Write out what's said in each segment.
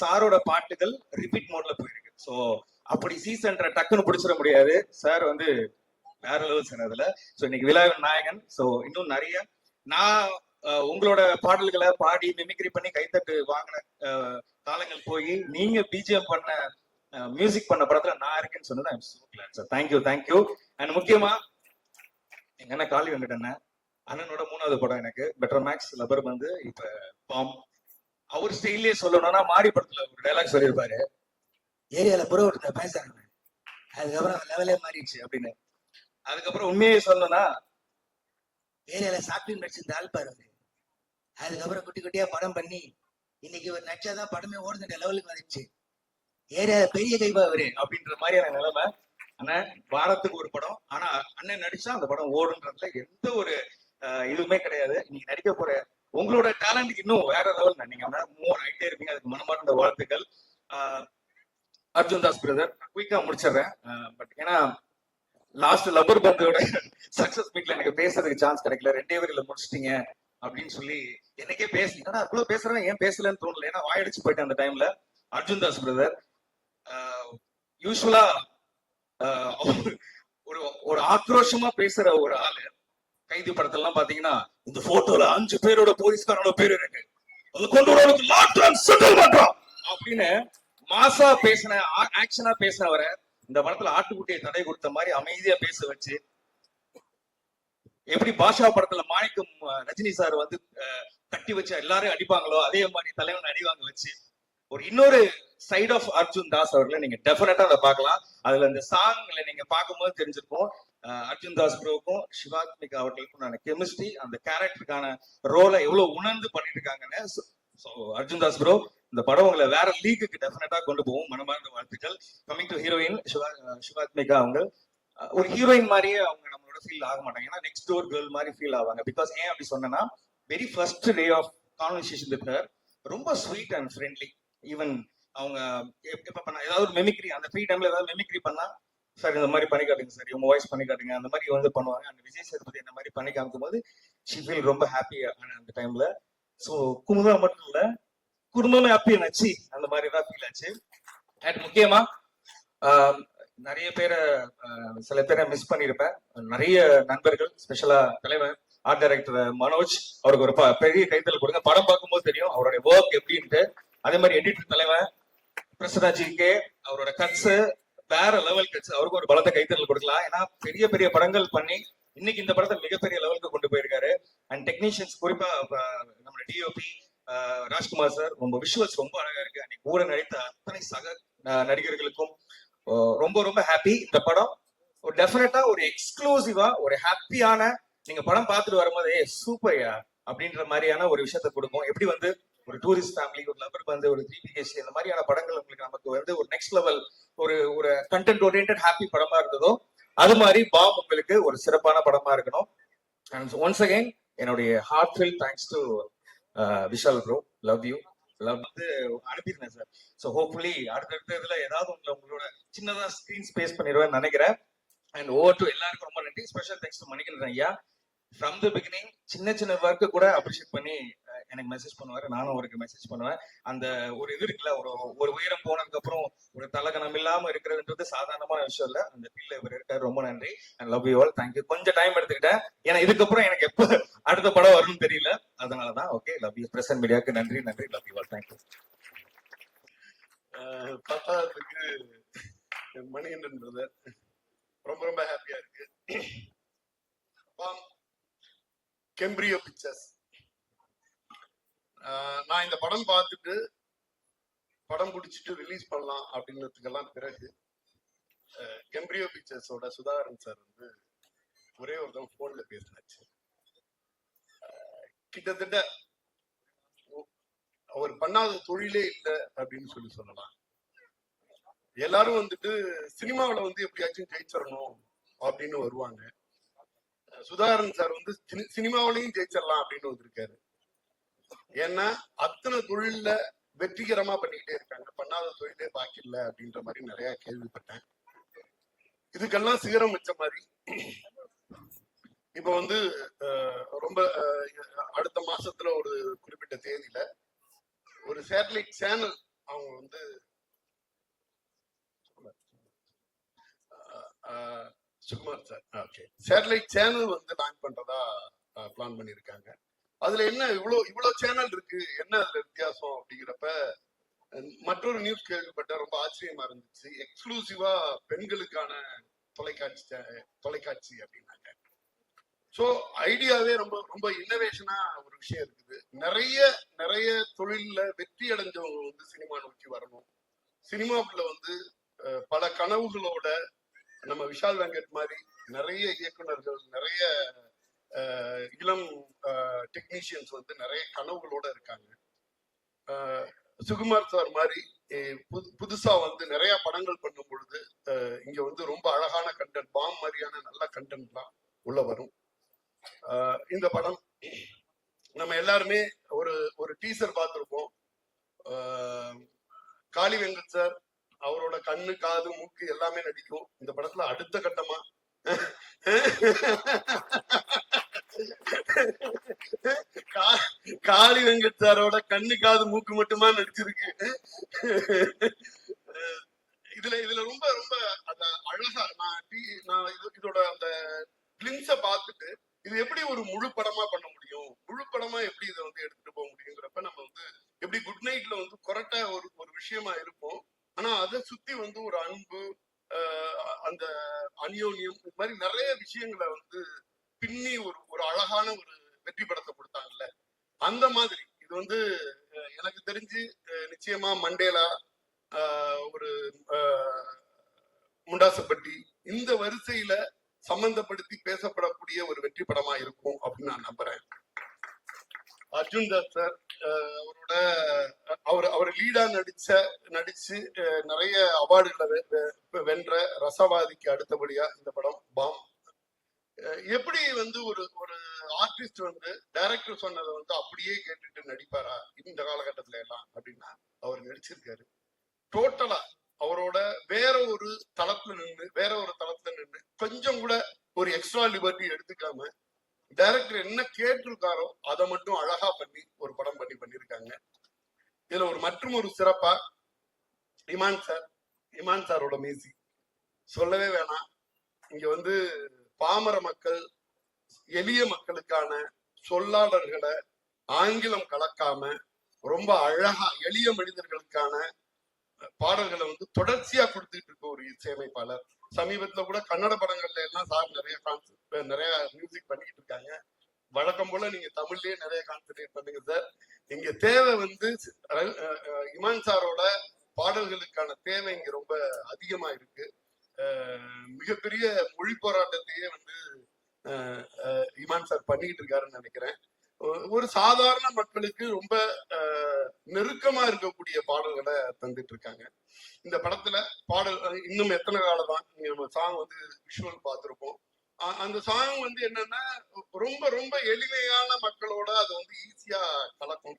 சாரோட பாட்டுகள் ரிப்பீட் மோட்ல போயிருக்கு. ஸோ அப்படி சீசன்ற டக்குன்னு பிடிச்சிட முடியாது. சார் வந்து வேற லெவல் சார் அதுல. ஸோ இன்னைக்கு விழாவின் நாயகன். ஸோ இன்னும் நிறைய நான் உங்களோட பாடல்களை பாடி மிமிக்ரி பண்ணி கைத்தட்டு வாங்கின காலங்கள் போய் நீங்க பிஜிஎம் பண்ண மியூசிக் பண்ண படத்துல நான் இருக்கேன்னு சொன்னது I'm so glad sir. Thank you thank you. And முக்கியமா எங்க அண்ணன் காளி வெங்கட் அண்ணனோட 3வது படம் எனக்கு பெட்டர் மேக்ஸ் லப்பர் வந்து இப்ப பாம். அவர் ஸ்டைலே சொல்லணும்னா மாரி படத்துல ஒரு டைலாக் சொல்லியிருப்பாரு, ஏரியால புற ஒருத்த பேசுறாங்க, அதுக்கப்புறம் லெவலே மாறிடுச்சு அப்படின்னு. அதுக்கப்புறம் உண்மையே சொல்லணும்னா ஏரியால சாப்பிட்டு நடிச்சிருந்த ஆள் பாரு, அதுக்கப்புறம் குட்டி குட்டியா படம் பண்ணி இன்னைக்கு ஒரு நடிச்சாதான் படமே ஓடுற லெவலுக்கு வந்துச்சு, ஏரியால பெரிய கைவா அவரு அப்படின்ற மாதிரியான நிலைமை. ஆனா வாரத்துக்கு ஒரு படம், ஆனா அண்ணன் நடிச்சா அந்த படம் ஓடுன்றதுல எந்த ஒரு இதுவுமே கிடையாது. நீங்க நடிக்க போற உங்களோட டேலண்ட்டுக்கு இன்னும் வேற லெவல், நீங்க மூவ் ஆகிட்டே இருப்பீங்க. அதுக்கு மனமார்ந்த வாழ்த்துக்கள். அர்ஜுன் தாஸ் பிரதர், குயிக்கா முடிச்சிடுறேன். பட் ஏன்னா லாஸ்ட் லப்பர் பந்தோட சக்சஸ் மீட்ல எனக்கு பேசுறதுக்கு சான்ஸ் கிடைக்கல. 2 வரையில முடிச்சிட்டீங்க அப்படின்னு சொல்லி எனக்கே பேசுனீங்க. அவ்வளவு பேசுறேன், ஏன் பேசலன்னு தோணல, ஏன்னா வாயடிச்சு போயிட்டேன் அந்த டைம்ல. அர்ஜுன் தாஸ் பிரதர் யூஸ்வலா ஒரு ஒரு ஆக்ரோஷமா பேசுற ஒரு ஆளு. கைதி படத்தெல்லாம் பாத்தீங்கன்னா இந்த போட்டோல 5 பேரோட போலீஸ்காரோட பேர் இருக்கு, அது கொண்டு வரணும் அப்படின்னு மாசா பேசின ஆக்ஷனா பேசினவரை இந்த படத்துல ஆட்டுக்குட்டியை தடை கொடுத்த மாதிரி அமைதியா பேச வச்சு, எப்படி பாஷா படத்துல மாணிக்கம் ரஜினி சார் வந்து கட்டி வச்ச எல்லாரும் அடிப்பாங்களோ அதே மாதிரி தலைவன் அடிவாங்க வச்சு ஒரு இன்னொரு சைட் ஆஃப் அர்ஜுன் தாஸ் அவர்களை நீங்க டெஃபினட்டா அதை பார்க்கலாம். அதுல இந்த சாங்ல நீங்க பார்க்கும்போது தெரிஞ்சிருக்கும் அர்ஜுன் தாஸ் ப்ரோவுக்கும் சிவாத்மிகா அவர்களுக்கும் நான் கெமிஸ்ட்ரி, அந்த கேரக்டருக்கான ரோலை எவ்வளவு உணர்ந்து பண்ணிட்டு இருக்காங்கன்னு. ஸோ அர்ஜுன் தாஸ் ப்ரோ, இந்த படம் உங்களை வேற லீக்குக்கு டெஃபினட்டா கொண்டு போகும். மனமார்ந்த வாழ்த்துக்கள். கமிங் டு ஹீரோயின் சிவாத்மிகா, அவங்க ஒரு ஹீரோயின் மாதிரியே அவங்க நம்மளோட ஃபீல் ஆக மாட்டாங்க. ஏன்னா நெக்ஸ்ட் டோர் கேர்ள் மாதிரி ஃபீல் ஆவாங்க. பிகாஸ் ஏன் அப்படி சொன்னா, very first day of conversation with her ரொம்ப ஸ்வீட் அண்ட் ஃப்ரெண்ட்லி. ஈவன் அவங்க எப்ப பண்ண ஏதாவது ஒரு மெமிக்ரி, அந்த ஃப்ரீ டைம்ல ஏதாவது மெமிக்ரி பண்ணா, சார் இந்த மாதிரி பண்ணி காட்டுங்க சார், இவங்க வாய்ஸ் பண்ணி காட்டுங்க, அந்த மாதிரி வந்து பண்ணுவாங்க. அந்த விஜய் சேதுபதி இந்த மாதிரி பண்ணி காமிக்கும் போது ஷி ஃபீல் ரொம்ப ஹாப்பியா அந்த டைம்ல. ஸோ குமுதா மட்டும் இல்ல, குடும்பமே ஹாப்பி நச்சு அந்த மாதிரி தான் ஃபீல் ஆச்சு. அண்ட் முக்கியமா நிறைய பேரை சில பேரை மிஸ் பண்ணியிருப்பேன். நிறைய நண்பர்கள், ஸ்பெஷலா தலைவர் ஆர்ட் டைரக்டர் மனோஜ், அவருக்கு ஒரு பெரிய கைத்தல் கொடுங்க. படம் பார்க்கும்போது தெரியும் அவருடைய ஒர்க் எப்படின்ட்டு. அதே மாதிரி எடிட்டர் தலைவன் பிரசராஜிக்கு அவரோட கட்ஸ் வேற லெவல் கட்ஸ், அவருக்கு ஒரு பலத்தை கைத்தறல் கொடுக்கலாம். ஏன்னா பெரிய பெரிய படங்கள் பண்ணி இன்னைக்கு இந்த படத்தை மிகப்பெரிய லெவலுக்கு கொண்டு போயிருக்காரு. அண்ட் டெக்னீஷியன்ஸ் குறிப்பா நம்ம டிஓபி ராஜ்குமார் சார், ரொம்ப விஷுவல்ஸ் ரொம்ப அழகா இருக்கு. அன்னைக்கு கூட நடித்த அத்தனை சக நடிகர்களுக்கும் ரொம்ப ரொம்ப ஹாப்பி. இந்த படம் ஒரு டெஃபினட்டா ஒரு எக்ஸ்க்ளூசிவா ஒரு ஹாப்பியான, நீங்க படம் பார்த்துட்டு வரும்போது சூப்பர்யா அப்படின்ற மாதிரியான ஒரு விஷயத்த கொடுக்கும். எப்படி வந்து ஒரு டூரிஸ்ட் ஃபேமிலி, ஒரு லவர் வந்து ஒரு 3PKC இந்த மாதிரியான படங்கள் உங்களுக்கு நமக்கு வந்து ஒரு நெக்ஸ்ட் லெவல் ஒரு ஒரு கண்டென்ட் ஓரியன்டட் ஹாப்பி படமா இருந்ததோ, அது மாதிரி பாம் உங்களுக்கு ஒரு சிறப்பான படமா இருக்கணும். அண்ட் ஒன்ஸ் அகைன் என்னுடைய heartfelt thanks to Vishal bro, love you. Love வந்து அனுப்பிடுறேன் சார். ஸோ ஹோப்ஃபுல்லி அடுத்தடுத்த இதுல ஏதாவது உங்களோட சின்னதா ஸ்கிரீன் ஸ்பேஸ் பண்ணிடுவேன்னு நினைக்கிறேன். அண்ட் ஓவர் டு எல்லாருக்கும் ரொம்ப நன்றி. ஸ்பெஷல் தேங்க்ஸ் டு மணிகண்டன் ஐயா. ஃப்ரம் த பிகினிங் சின்ன சின்ன ஒர்க்கு கூட அப்ரிஷியேட் பண்ணி எனக்கு மெசேஜ் பண்ணுவாரு, நானும் அவருக்கு மெசேஜ் பண்ணுவேன். அந்த ஒரு இது இருக்குல்ல, ஒரு உயரம் போனதுக்கு அப்புறம் ஒரு தலகணம் இல்லாம இருக்கிறதுன்றது சாதாரணமான விஷயம் இல்ல. அந்த ஃபீல்ட்ல இவர் இருக்காரு. ரொம்ப நன்றி and love you all. Thank you. கொஞ்சம் டைம் எடுத்துக்கிட்டேன், ஏன்னா இதுக்கப்புறம் எனக்கு எப்ப அடுத்த படம் வரும்னு தெரியல, அதனாலதான். Okay, love you. பிரசன்ட் மீடியாவுக்கு நன்றி நன்றி. Love you all. தேங்க்யூ. பத்தாவதுக்கு மணிகண்டன் பிரதர் ரொம்ப ரொம்ப ஹாப்பியா இருக்கு. கெம்ப்ரியோ பிக்சர்ஸ், நான் இந்த படம் பார்த்துட்டு படம் பிடிச்சிட்டு ரிலீஸ் பண்ணலாம் அப்படின்றதுக்கெல்லாம் பிறகு கெம்ப்ரியோ பிக்சர்ஸோட சுதாகரன் சார் வந்து ஒரே ஒருத்தவங்க போன்ல பேசினாச்சு. கிட்டத்தட்ட அவர் பண்ணாத தொழிலே இல்லை அப்படின்னு சொல்லலாம். எல்லாரும் வந்துட்டு சினிமாவில வந்து எப்படியாச்சும் ஜெயிச்சிடணும் அப்படின்னு வருவாங்க. சுதாகரன் சார் வந்து சினிமாவிலையும் ஜெயிச்சிடலாம் அப்படின்னு வந்திருக்காரு. ஏன்னா அத்தனை தொழில வெற்றிகரமா பண்ணிக்கிட்டே இருக்காங்க, பண்ணாத தொழிலே பாக்கி இல்லை அப்படின்ற மாதிரி நிறைய கேள்விப்பட்டேன். இதுக்கெல்லாம் சிகரம் வச்ச மாதிரி இப்ப வந்து ரொம்ப அடுத்த மாசத்துல ஒரு குறிப்பிட்ட தேதியில ஒரு சேட்டலைட் சேனல் அவங்க வந்து Sukumar sir okay satellite channel வந்து லான்ச் பண்றதா பிளான் பண்ணியிருக்காங்க. அதுல என்ன இவ்வளவு சேனல் இருக்கு, என்ன அதுல வித்தியாசம் அப்படிங்கிறப்ப மற்றொரு நியூஸ் கேள்விப்பட்ட ரொம்ப ஆச்சரியமா இருந்துச்சு. எக்ஸ்க்ளூசிவா பெண்களுக்கான தொலைக்காட்சி அப்படின்னாங்க. சோ ஐடியாவே ரொம்ப ரொம்ப இன்னோவேஷனா ஒரு விஷயம் இருக்குது. நிறைய நிறைய தொழில்ல வெற்றி அடைஞ்சவங்க வந்து சினிமா நோக்கி வரணும். சினிமாக்குள்ள வந்து பல கனவுகளோட நம்ம விஷால் வெங்கட் மாதிரி நிறைய இயக்குனர்கள், நிறைய இளம் டெக்னீஷியன்ஸ் வந்து நிறைய கனவுகளோட இருக்காங்க. சுகுமார் சார் மாதிரி புதுசா வந்து நிறைய படங்கள் பண்ணும் பொழுது இங்க வந்து ரொம்ப அழகான கண்டென்ட், பாம் மாதிரியான நல்ல கண்டென்ட்லாம் உள்ள வரும். இந்த படம் நம்ம எல்லாருமே ஒரு டீசர் பார்த்திருப்போம். காளி வெங்கட் சார் அவரோட கண்ணு, காது, மூக்கு எல்லாமே நடிக்கும் இந்த படத்துல. அடுத்த கட்டமா காளி வெங்கட் சாரோட கண்ணு, காது, மூக்கு மட்டுமா நடிச்சிருக்கு. இதுல ரொம்ப ரொம்ப அந்த அழகா நான் இதோட அந்த கிளிம்ஸ பார்த்துட்டு இது எப்படி ஒரு முழு படமா பண்ண முடியும், முழு படமா எப்படி இதை வந்து எடுத்துட்டு போக முடியுங்கிறப்ப நம்ம வந்து எப்படி குட் நைட்ல வந்து கொரட்ட ஒரு விஷயமா இருக்கும், ஆனா அதை சுத்தி வந்து ஒரு அன்பு, அந்த அந்யோன்யம், இது மாதிரி நிறைய விஷயங்களை வந்து பின்னி ஒரு அழகான ஒரு வெற்றி படத்தை கொடுத்தாங்கல்ல, அந்த மாதிரி இது வந்து எனக்கு தெரிஞ்சு நிச்சயமா மண்டேலா, ஒரு முண்டாசப்பட்டி, இந்த வரிசையில சம்பந்தப்படுத்தி பேசப்படக்கூடிய ஒரு வெற்றி படமா இருக்கும் அப்படின்னு நான் நம்புறேன். அர்ஜுன் தாஸ் சார் அவர் லீடா நடிச்சு நிறைய அவார்டுகளை வென்ற ரசவாதிக்கு அடுத்தபடியா இந்த படம் பாம். எப்படி வந்து ஒரு ஆர்டிஸ்ட் வந்து டைரக்டர் சொன்னதை வந்து அப்படியே கேட்டுட்டு நடிப்பாரா இந்த காலகட்டத்துல எல்லாம் அப்படின்னா அவர் நடிச்சிருக்காரு. டோட்டலா அவரோட வேற ஒரு தளத்துல நின்று கொஞ்சம் கூட ஒரு எக்ஸ்ட்ரா லிபர்ட்டி எடுத்துக்காம டைரக்டர் என்ன கேட்டிருக்காரோ அதை மட்டும் அழகா பண்ணி ஒரு படம் பண்ணிருக்காங்க. இதுல மற்றும் ஒரு சிறப்பா இமான் சாரோட மியூசிக் சொல்லவே வேணாம். இங்க வந்து பாமர மக்கள், எளிய மக்களுக்கான சொல்லாடல்களை ஆங்கிலம் கலக்காம ரொம்ப அழகா எளிய மனிதர்களுக்கான பாடல்களை வந்து தொடர்ச்சியா கொடுத்துட்டு இருக்க ஒரு இசையமைப்பாளர். சமீபத்துல கூட கன்னட படங்கள்ல எல்லாம் சார் நிறைய மியூசிக் பண்ணிட்டு இருக்காங்க. வழக்கம் போல நீங்க தமிழ்லயே நிறைய கான்சென்ட்ரேட் பண்ணுங்க சார். இங்க தேவை வந்து இமான் சாரோட பாடல்களுக்கான தேவை இங்க ரொம்ப அதிகமா இருக்கு. மிகப்பெரிய மொழி போராட்டத்தையே வந்து இமான் சார் பண்ணிட்டு இருக்காருன்னு நினைக்கிறேன். ஒரு சாதாரண மக்களுக்கு ரொம்ப நெருக்கமா இருக்கக்கூடிய பாடல்களை தந்துட்டு இருக்காங்க. இந்த படத்துல பாடல் இன்னும் எத்தனை காலம் தான் நம்ம சாங் வந்து விஷுவல் பார்த்திருப்போம். அந்த சாங் வந்து என்னன்னா ரொம்ப ரொம்ப எளிமையான மக்களோட அது வந்து ஈஸியா கலக்கும்.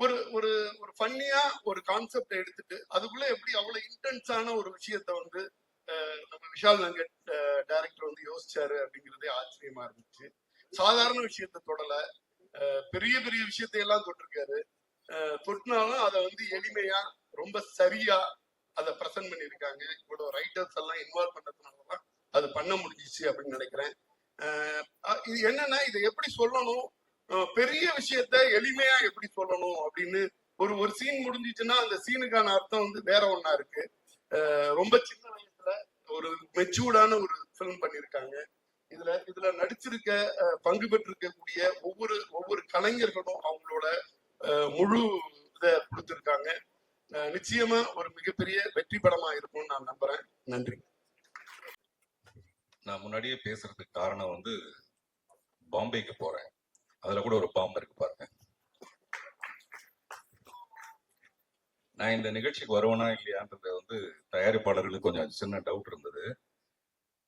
ஒரு ஒரு ஒரு ஃபன்னியா ஒரு கான்செப்ட் எடுத்துட்டு அதுக்குள்ள எப்படி அவ்வளவு இன்டென்ஸான ஒரு விஷயத்த வந்து நம்ம விஷால் வெங்கட் டைரக்டர் வந்து யோசிச்சாரு அப்படிங்கிறதே ஆச்சரியமா இருந்துச்சு. சாதாரண விஷயத்த தொடல, பெரிய பெரிய விஷயத்தையெல்லாம் தொட்டிருக்காரு. தொட்டினாலும் அதை வந்து எளிமையா ரொம்ப சரியா அதை பிரசன்ட் பண்ணியிருக்காங்க. இவ்வளவு ரைட்டர்ஸ் எல்லாம் இன்வால்வ் பண்ணதுனாலதான் அது பண்ண முடிஞ்சிச்சு அப்படின்னு நினைக்கிறேன். இது என்னன்னா இதை எப்படி சொல்லணும், பெரிய விஷயத்த எளிமையா எப்படி சொல்லணும் அப்படின்னு ஒரு சீன் முடிஞ்சிச்சுன்னா அந்த சீனுக்கான அர்த்தம் வந்து வேற ஒன்னா இருக்கு. ரொம்ப சின்ன வயசுல ஒரு மெச்சூர்டான ஒரு ஃபிலிம் பண்ணியிருக்காங்க. இதுல நடிச்சிருக்க பங்கு பெற்றிருக்கக்கூடிய ஒவ்வொரு கலைஞர்களும் அவங்களோட முழு இதை கொடுத்திருக்காங்க. நிச்சயமா ஒரு மிகப்பெரிய வெற்றி படமா இருக்கும்னு நான் நம்புறேன். நன்றி. நான் முன்னாடியே பேசுறதுக்கு காரணம் வந்து பாம்பேக்கு போறேன், அதுல கூட ஒரு பாம்பு இருக்கு பாருங்க. நான் இந்த நிகழ்ச்சிக்கு வருவேனா இல்லையான்றது வந்து தயாரிப்பாளர்களுக்கு கொஞ்சம் சின்ன டவுட் இருந்தது.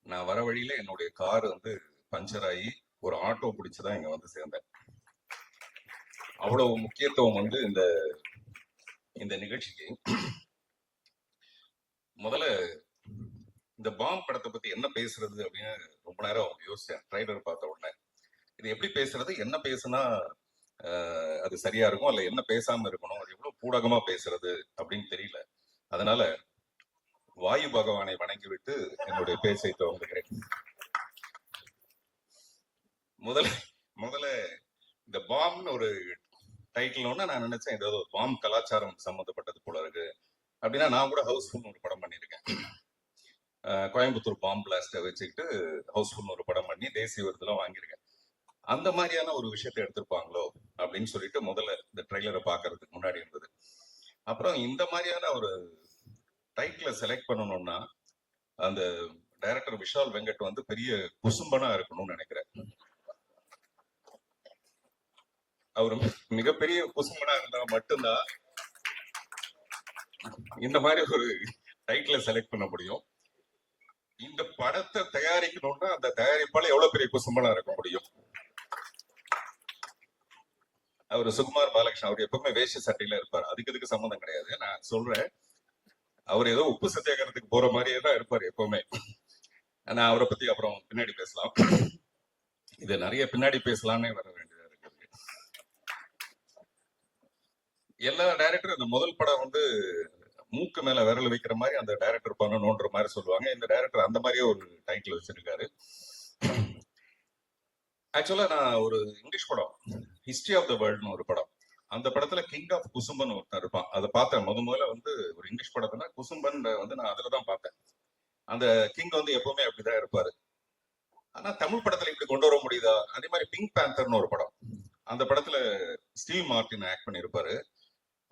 நான் வர வழியில என்னுடைய கார் வந்து பஞ்சர் ஆகி ஒரு ஆட்டோ பிடிச்சுதான் இங்க வந்து சேர்ந்தேன். அவ்வளவு முக்கியத்துவம் வந்து இந்த நிகழ்ச்சிக்கு. முதல்ல இந்த பாம் படத்தை பத்தி என்ன பேசுறது அப்படின்னு ரொம்ப நேரம் யோசிச்சேன் ட்ரைலர் பார்த்த உடனே. இது எப்படி பேசுறது, என்ன பேசுனா அது சரியா இருக்கும் அல்ல என்ன பேசாம இருக்கணும், அது எவ்வளவு பூடகமா பேசுறது அப்படின்னு தெரியல. அதனால வாயு பகவானை வணங்கிவிட்டு என்னுடைய பேச்சை துவங்குகிறேன். முதல்ல முதல்ல இந்த பாம்னு ஒரு டைட்டில் ஒன்று நான் நினைச்சேன், ஏதாவது ஒரு பாம் கலாச்சாரம் சம்மந்தப்பட்டது போல இருக்கு அப்படின்னா. நான் கூட ஹவுஸ்ஃபுல்னு ஒரு படம் பண்ணியிருக்கேன். கோயம்புத்தூர் பாம் பிளாஸ்டை வச்சுக்கிட்டு ஹவுஸ்ஃபுல்னு ஒரு படம் பண்ணி தேசிய விருதுலாம் வாங்கியிருக்கேன். அந்த மாதிரியான ஒரு விஷயத்தை எடுத்திருப்பாங்களோ அப்படின்னு சொல்லிட்டு முதல்ல இந்த ட்ரெய்லரை பார்க்கறதுக்கு முன்னாடி இருந்தது. அப்புறம் இந்த மாதிரியான ஒரு டைட்டிலை செலக்ட் பண்ணணும்னா அந்த டைரக்டர் விஷால் வெங்கட் வந்து பெரிய குசும்பனா இருக்கணும்னு நினைக்கிறேன். அவர் மிகப்பெரிய குசும்பனா இருந்தா மட்டும்தான் இந்த மாதிரி ஒரு டைட்டிலை செலக்ட் பண்ண முடியும். இந்த படத்தை தயாரிக்கணும்னா அந்த தயாரிப்பால எவ்வளவு பெரிய குசும்பனா இருக்க முடியும். அவர் சுகுமார் பாலகிருஷ்ணன், அவர் எப்பவுமே வேஷ்டி சட்டையில இருப்பார். அதுக்கு சம்மந்தம் கிடையாது. நான் சொல்றேன், அவர் ஏதோ உப்பு சத்தியாகிரகத்துக்கு போற மாதிரியே தான் இருப்பார் எப்பவுமே. நான் அவரை பத்தி அப்புறம் பின்னாடி பேசலாம். இது நிறைய பின்னாடி பேசலாம்னே வர வேண்டியதா இருக்கு. எல்லா டைரக்டரும் இந்த முதல் படம் வந்து மூக்கு மேல விரல் வைக்கிற மாதிரி அந்த டைரக்டர் பண்ணணும்ன்ற மாதிரி சொல்லுவாங்க. இந்த டைரக்டர் அந்த மாதிரியே ஒரு டைட்டில் வச்சிருக்காரு. ஆக்சுவலா நான் ஒரு இங்கிலீஷ் படம் ஹிஸ்டரி ஆஃப் த வேர்ல்ட்னு ஒரு படம், அந்த படத்துல கிங் ஆஃப் குசும்பன் ஒருத்தன் இருப்பான். அதை பார்த்தேன் முதல்ல வந்து ஒரு இங்கிலீஷ் படத்துல குசும்பன் வந்து நான் அதுலதான் பார்த்தேன். அந்த கிங் வந்து எப்பவுமே அப்படிதான் இருப்பாரு. ஆனா தமிழ் படத்துல இப்படி கொண்டு வர முடியுதா? அதே மாதிரி பிங்க் பேந்தர்னு ஒரு படம், அந்த படத்துல ஸ்டீவ் மார்டின் ஆக்ட் பண்ணியிருப்பாரு.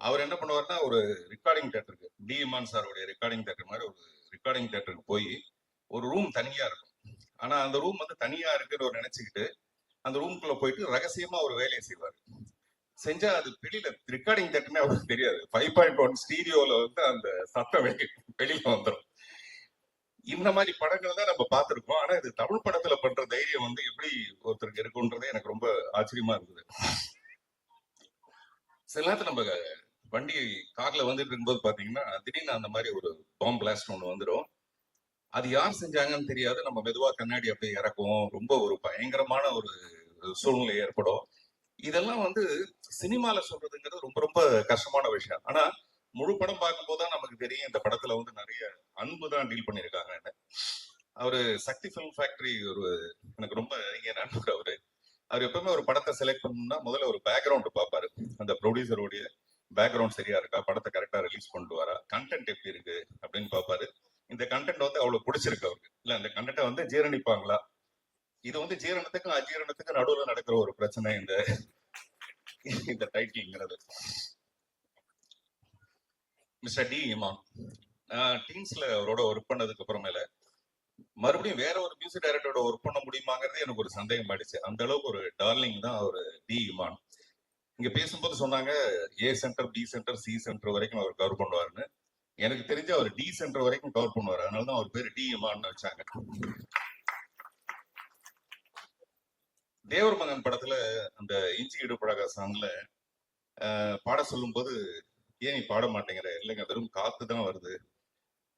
அவர் என்ன பண்ணுவாருன்னா ஒரு ரெக்கார்டிங் தியேட்டருக்கு, டி இமான் சாருடைய ரெக்கார்டிங் தியேட்டர் மாதிரி ஒரு ரெக்கார்டிங் தியேட்டருக்கு போய் ஒரு ரூம் தனியா இருக்கும். ஆனா அந்த ரூம் வந்து தனியா இருக்குன்னு ஒரு நினைச்சுக்கிட்டு அந்த ரூம்குள்ள போயிட்டு ரகசியமா ஒரு வேலையை செய்வார். செஞ்சா அது வெளியில ரெக்கார்டிங் தியேட்டர்னே அவருக்கு தெரியாது. 5.1 ஸ்டீரியோல வந்து அந்த சத்தம் வெளியில வந்துடும். இந்த மாதிரி படங்கள் தான் நம்ம பார்த்திருக்கோம். ஆனா இது தமிழ் படத்துல பண்ற தைரியம் வந்து எப்படி ஒருத்தருக்கு இருக்குன்றதே எனக்கு ரொம்ப ஆச்சரியமா இருந்தது. சில நேரத்துல நம்ம வண்டி கார்ல வந்துட்டு இருக்கும்போது பாத்தீங்கன்னா திடீர்னு அந்த மாதிரி ஒரு பாம் பிளாஸ்ட் ஒண்ணு வந்துடும். அது யார் செஞ்சாங்கன்னு தெரியாது. நம்ம மெதுவா கண்ணாடி அப்படியே இறக்குவோம். ரொம்ப ஒரு பயங்கரமான ஒரு சூழ்நிலை ஏற்படும். இதெல்லாம் வந்து சினிமால சொல்றதுங்கிறது ரொம்ப ரொம்ப கஷ்டமான விஷயம். ஆனா முழு படம் பார்க்கும்போது தான் நமக்கு தெரியும் இந்த படத்துல வந்து நிறைய அன்பு தான் டீல் பண்ணியிருக்காங்க. அவரு சக்தி ஃபிலிம் ஃபேக்டரி ஒரு எனக்கு ரொம்ப நெருங்கிய நண்பர். அவர் எப்பவுமே ஒரு படத்தை செலக்ட் பண்ணணும்னா முதல்ல ஒரு பேக்ரவுண்ட் பார்ப்பாரு. அந்த ப்ரொடியூசருடைய பேக்ரவுண்ட் சரியா இருக்கா, படத்தை கரெக்டா ரிலீஸ் பண்ணிட்டு வரா, கண்டென்ட் எப்படி இருக்கு அப்படின்னு பார்ப்பாரு. இந்த கண்டென்ட் வந்து அவ்வளவு பிடிச்சிருக்கு அவருக்கு, இல்ல அந்த கண்டென்ட்டை வந்து ஜீரணிப்பாங்களா. இது வந்து ஜீரணத்துக்கும் அஜீரணத்துக்கும் நடுவுல நடக்கிற ஒரு பிரச்சனை இந்த டைட்டில்ங்கிறது. மிஸ்டர் டி இமான், டீம்ஸ்ல அவரோட ஒர்க் பண்ணதுக்கு அப்புறமேல மறுபடியும் வேற ஒரு மியூசிக் டைரக்டரோட ஒர்க் பண்ண முடியுமாங்கிறது எனக்கு ஒரு சந்தேகம் ஆயிடுச்சு. அந்த அளவுக்கு ஒரு டார்லிங் தான் அவர் டி இமான். இங்க பேசும்போது சொன்னாங்க A centre, B centre, C centre வரைக்கும் அவர் கவர் பண்ணுவாருன்னு. எனக்கு தெரிஞ்சு அவர் டி சென்டர் வரைக்கும் கவர் பண்ணுவார். அதனாலதான் அவர் பேர் டி இமான்னு வச்சாங்க. தேவர் மகன் படத்துல அந்த இஞ்சி இடுப்பழகா சாங்ல பாட சொல்லும் போது ஏன் நீ பாட மாட்டேங்கிற, இல்லைங்க வெறும் காத்து தான் வருது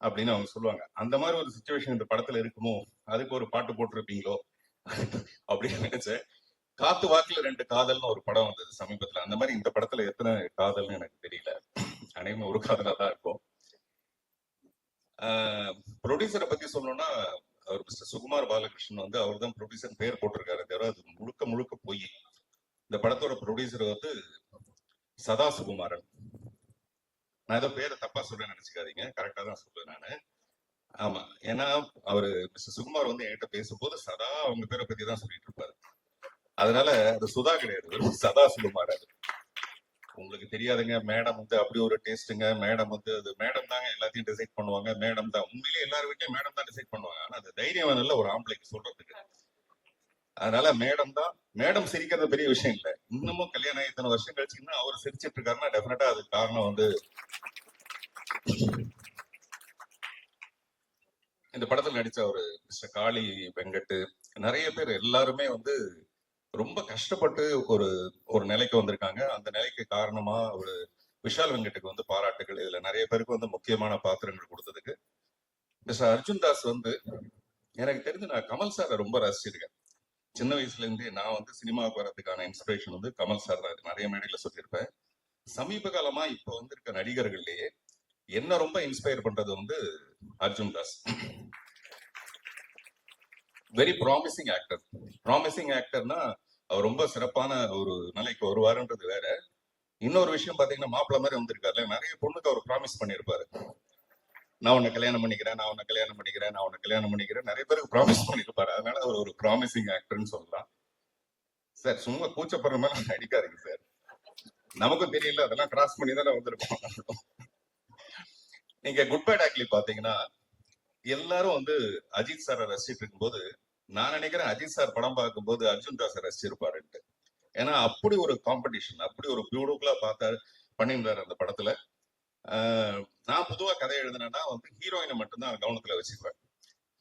அப்படின்னு அவங்க சொல்லுவாங்க. அந்த மாதிரி ஒரு சுச்சுவேஷன் இந்த படத்துல இருக்குமோ, அதுக்கு ஒரு பாட்டு போட்டிருப்பீங்களோ அப்படின்னு நினைச்சேன். காத்து வாக்குல 2 காதல்னு ஒரு படம் வந்தது சமீபத்துல. அந்த மாதிரி இந்த படத்துல எத்தனை காதல்னு எனக்கு தெரியல. அனைவரும் ஒரு காதலா தான் இருக்கும். ப்ரொடியூசரை பத்தி சொல்லணும்னா அவர் மிஸ்டர் சுகுமார் பாலகிருஷ்ணன் வந்து அவர் தான் ப்ரொடியூசர் பேர் போட்டிருக்காரு தவிர அது முழுக்க முழுக்க போய். இந்த படத்தோட ப்ரொடியூசர் வந்து சதா சுகுமாரன். நான் ஏதோ பேரை தப்பா சொல்றேன்னு நினைச்சுக்காதீங்க, கரெக்டா தான் சொல்றேன் நானு. ஆமா, ஏன்னா அவரு மிஸ்டர் சுகுமார் வந்து என்கிட்ட பேசும்போது சதா அவங்க பேரை பத்தி தான் சொல்லிட்டு இருப்பாரு. அதனால அது சுதா கிடையாது, சதா சுகுமார். அது உங்களுக்கு தெரியாதுங்க. மேடம் வந்து அப்படி ஒரு டேஸ்ட்டுங்க. மேடம் வந்து அது மேடம் தாங்க எல்லாத்தையும் டிசைட் பண்ணுவாங்க. மேடம் தான் உண்மையிலேயே எல்லாரும் வீட்டையும் மேடம் தான் டிசைட் பண்ணுவாங்க. ஆனா அது தைரியம் நல்ல ஒரு ஆம்பளைக்கு சொல்றதுக்கு. அதனால மேடம் தான். மேடம் சிரிக்கிறது பெரிய விஷயம் இல்லை. இன்னமும் கல்யாணம் இத்தனை வருஷம் கழிச்சு இன்னும் அவர் சிரிச்சிட்டு இருக்காருன்னா டெஃபினட்டா அதுக்கு காரணம் வந்து இந்த படத்துல நடிச்ச ஒரு மிஸ்டர் காளி வெங்கட், நிறைய பேர் எல்லாருமே வந்து ரொம்ப கஷ்டப்பட்டு ஒரு ஒரு நிலைக்கு வந்திருக்காங்க. அந்த நிலைக்கு காரணமா ஒரு விஷால் வெங்கட்டுக்கு வந்து பாராட்டுகள். இதுல நிறைய பேருக்கு வந்து முக்கியமான பாத்திரங்கள் கொடுத்ததுக்கு. மிஸ்டர் அர்ஜுன் தாஸ் வந்து எனக்கு தெரிஞ்சு நான் கமல் சாரை ரொம்ப ரசிச்சிருக்கேன். சின்ன வயசுல இருந்தே நான் வந்து சினிமாவுக்கு வர்றதுக்கான இன்ஸ்பிரேஷன் வந்து கமல் சார் தான். நிறைய மேடையில சொல்லியிருப்பேன். சமீப காலமா இப்ப வந்திருக்க நடிகர்கள்லயே என்ன ரொம்ப இன்ஸ்பயர் பண்றது வந்து Arjun Das. Very promising actor. Promising ஆக்டர்னா அவர் ரொம்ப சிறப்பான ஒரு நிலைக்கு வருவாருன்றது வேற. இன்னொரு விஷயம் பாத்தீங்கன்னா, மாப்பிள்ள மாதிரி வந்திருக்காருல, நிறைய பொண்ணுக்கு அவர் ப்ராமிஸ் பண்ணியிருப்பாரு. நான் உன்னை கல்யாணம் பண்ணிக்கிறேன், நான் உன்னை கல்யாணம் பண்ணிக்கிறேன், நான் உன்னை கல்யாணம் பண்ணிக்கிறேன், நிறைய பேருக்கு ப்ராமிஸ் பண்ணியிருப்பாரு. அதனால அவர் ஒரு ப்ராமிசிங் ஆக்டர்னு சொல்லலாம். சார் சும்மா கூச்சப்படுற மாதிரி நடிக்காதீங்க சார். நமக்கும் தெரியல, அதெல்லாம் கிராஸ் பண்ணி தானே வந்திருக்கோம். நீங்க குட் பை டாக்லி பாத்தீங்கன்னா எல்லாரும் வந்து அஜித் சாரை ரசிச்சிட்டு இருக்கும்போது நான் நினைக்கிறேன் அஜித் சார் படம் பார்க்கும்போது அர்ஜுன் தாஸை ரசிச்சிருப்பாருன்ட்டு. ஏன்னா அப்படி ஒரு காம்படிஷன், அப்படி ஒரு பியூட்டிஃபுல்லா பார்த்தாரு பண்ணியிருந்தாரு அந்த படத்துல. நான் பொதுவா கதை எழுதுனேன்னா வந்து ஹீரோயினை மட்டும்தான் கவனத்துல வச்சுக்குவேன்.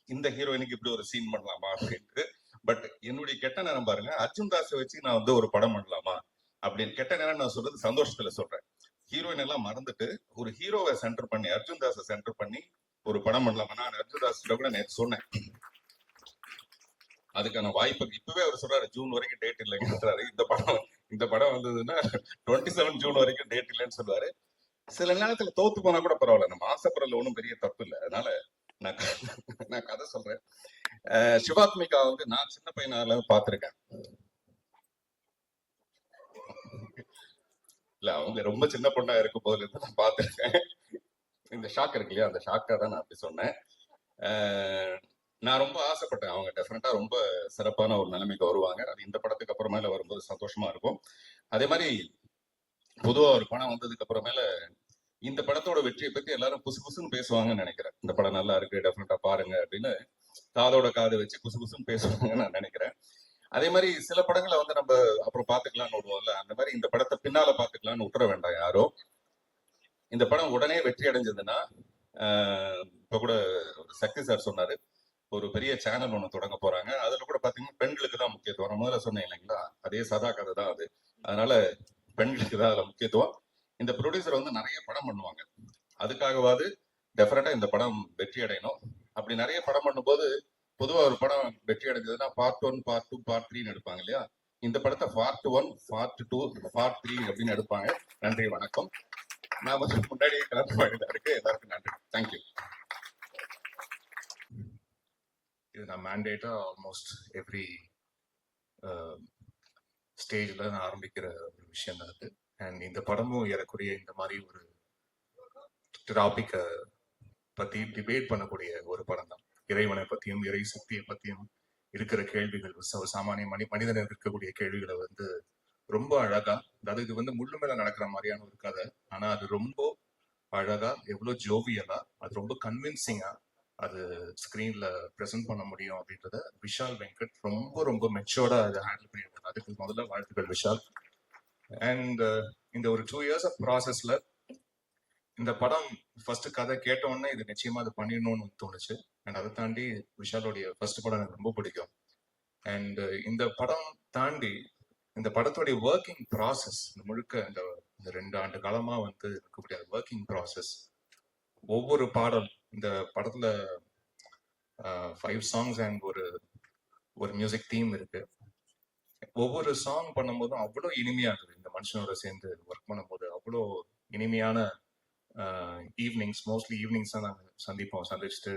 இந்த ஹீரோயினுக்கு இப்படி ஒரு சீன் பண்ணலாமா அப்படின்ட்டு. பட் என்னுடைய கெட்ட நேரம் பாருங்க, அர்ஜுன் தாஸை வச்சு நான் வந்து ஒரு படம் பண்ணலாமா அப்படின்னு. கெட்ட நேரம் நான் சொல்றது சந்தோஷத்துல சொல்றேன். ஹீரோயின் எல்லாம் மறந்துட்டு ஒரு ஹீரோவை சென்டர் பண்ணி அர்ஜுன் தாஸை சென்டர் பண்ணி ஒரு படம் பண்ணலாமா. நான் அர்ஜுன் தாஸ் கூட நேற்று சொன்னேன். அதுக்கான வாய்ப்பு இப்பவே அவர் சொல்றாரு ஜூன் வரைக்கும் டேட் இல்லைங்கிறாரு. இந்த படம் வந்ததுன்னா 27 ஜூன் வரைக்கும் டேட் இல்லைன்னு சொல்லுவாரு. சில நேரத்துல தோத்து போனா கூட பரவாயில்ல, நம்ம ஆசைப்படுறதுல ஒன்றும் பெரிய தப்பு இல்லை. அதனால நான் கதை சொல்றேன். சிவாத்மிகா வந்து நான் சின்ன பையனால பாத்திருக்கேன். இல்ல அவங்க ரொம்ப சின்ன பொண்ணா இருக்கும் போதுல இருந்து நான் பாத்திருக்கேன். இந்த ஷாக் இருக்கு இல்லையா, அந்த ஷாக்கா தான் நான் அப்படி சொன்னேன். நான் ரொம்ப ஆசைப்பட்டேன் அவங்க டெஃபினட்டா ரொம்ப சிறப்பான ஒரு நிலைமைக்கு வருவாங்க. அது இந்த படத்துக்கு அப்புறமேல வரும்போது சந்தோஷமா இருக்கும். அதே மாதிரி பொதுவா ஒரு படம் வந்ததுக்கு அப்புறமேல இந்த படத்தோட வெற்றியை பத்தி எல்லாரும் புசு புசுன்னு பேசுவாங்கன்னு நினைக்கிறேன். இந்த படம் நல்லா இருக்கு, டெஃபினட்டா பாருங்க அப்படின்னு காதோட காது வச்சு புசு புசுன்னு பேசுவாங்கன்னு நான் நினைக்கிறேன். அதே மாதிரி சில படங்களை வந்து நம்ம அப்புறம் பாத்துக்கலாம்னு விடுவோம்ல, அந்த மாதிரி இந்த படத்தை பின்னால பாத்துக்கலாம்னு விட்டுற வேண்டாம் யாரோ. இந்த படம் உடனே வெற்றி அடைஞ்சதுன்னா, இப்ப கூட சக்தி சார் சொன்னாரு ஒரு பெரிய சேனல் ஒண்ணு தொடங்க போறாங்க. அதுல கூட பாத்தீங்கன்னா பெண்களுக்கு தான் முக்கியத்துவம். முதல்ல சொன்னேன் இல்லைங்களா, அதே சதா கதை தான் அது. அதனால பெண்களுக்கு தான் அதுல முக்கியத்துவம். இந்த ப்ரொடியூசர் வந்து நிறைய படம் பண்ணுவாங்க, அதுக்காகவாது டெஃபினட்டா இந்த படம் வெற்றி அடையணும். அப்படி நிறைய படம் பண்ணும்போது பொதுவா ஒரு படம் வெற்றி அடைஞ்சதுன்னா பார்ட் 1, பார்ட் 2, பார்ட் 3 எடுப்பாங்க இல்லையா. இந்த படத்தை பார்ட் 1, பார்ட் 2, பார்ட் 3 அப்படின்னு எடுப்பாங்க. நன்றி, வணக்கம். நான் முன்னாடியே கிளம்ப வேண்டியதா இருக்கு. எல்லாருக்கும் நன்றி. தேங்க்யூ. இது நான் மேண்டேட்டா ஆல்மோஸ்ட் எவ்ரி ஸ்டேஜ்ல நான் ஆரம்பிக்கிற ஒரு விஷயம் தான் அது. அண்ட் இந்த படமும் ஏறக்குறைய இந்த மாதிரி ஒரு டாபிக்கை பத்தி டிபேட் பண்ணக்கூடிய ஒரு படம் தான். இறைவனை பத்தியும் இறை சக்தியை பத்தியும் இருக்கிற கேள்விகள், சாமானிய மனிதன் இருக்கக்கூடிய கேள்விகளை வந்து ரொம்ப அழகா, அதாவது இது வந்து முள்ளு மேல நடக்கிற மாதிரியான ஒரு கதை, ஆனா அது ரொம்ப அழகா, எவ்வளவு ஜோவியலா, அது ரொம்ப கன்வின்சிங்கா அது ஸ்கிரீன்ல ப்ரெசென்ட் பண்ண முடியும் அப்படின்றத விஷால் வெங்கட் ரொம்ப ரொம்ப மெச்சோர்டா அதை ஹேண்டில் பண்ணியிருக்காரு. அதுக்கு முதல்ல வாழ்த்துக்கள் விஷால். அண்ட் இந்த ஒரு 2 years ஆஃப் ப்ராசஸ்ல இந்த படம் ஃபர்ஸ்ட் கதை கேட்ட உடனே இது நிச்சயமா அது பண்ணிடணும்னு தோணுச்சு. அண்ட் அதை தாண்டி விஷாலுடைய ஃபர்ஸ்ட் படம் எனக்கு ரொம்ப பிடிக்கும். அண்ட் இந்த படம் தாண்டி இந்த படத்துடைய ஒர்க்கிங் ப்ராசஸ் முழுக்க இந்த 2 ஆண்டு காலமா வந்து இருக்கக்கூடிய ஒர்க்கிங் ப்ராசஸ், ஒவ்வொரு பாடல் இந்த படத்துல 5 songs அண்ட் ஒரு மியூசிக் தீம் இருக்கு. ஒவ்வொரு சாங் பண்ணும்போதும் அவ்வளோ இனிமையா இருக்குது. இந்த மனுஷனோட சேர்ந்து ஒர்க் பண்ணும்போது அவ்வளோ இனிமையான ஈவினிங்ஸ், மோஸ்ட்லி ஈவினிங்ஸ் தான் நாங்கள் சந்திச்சுட்டு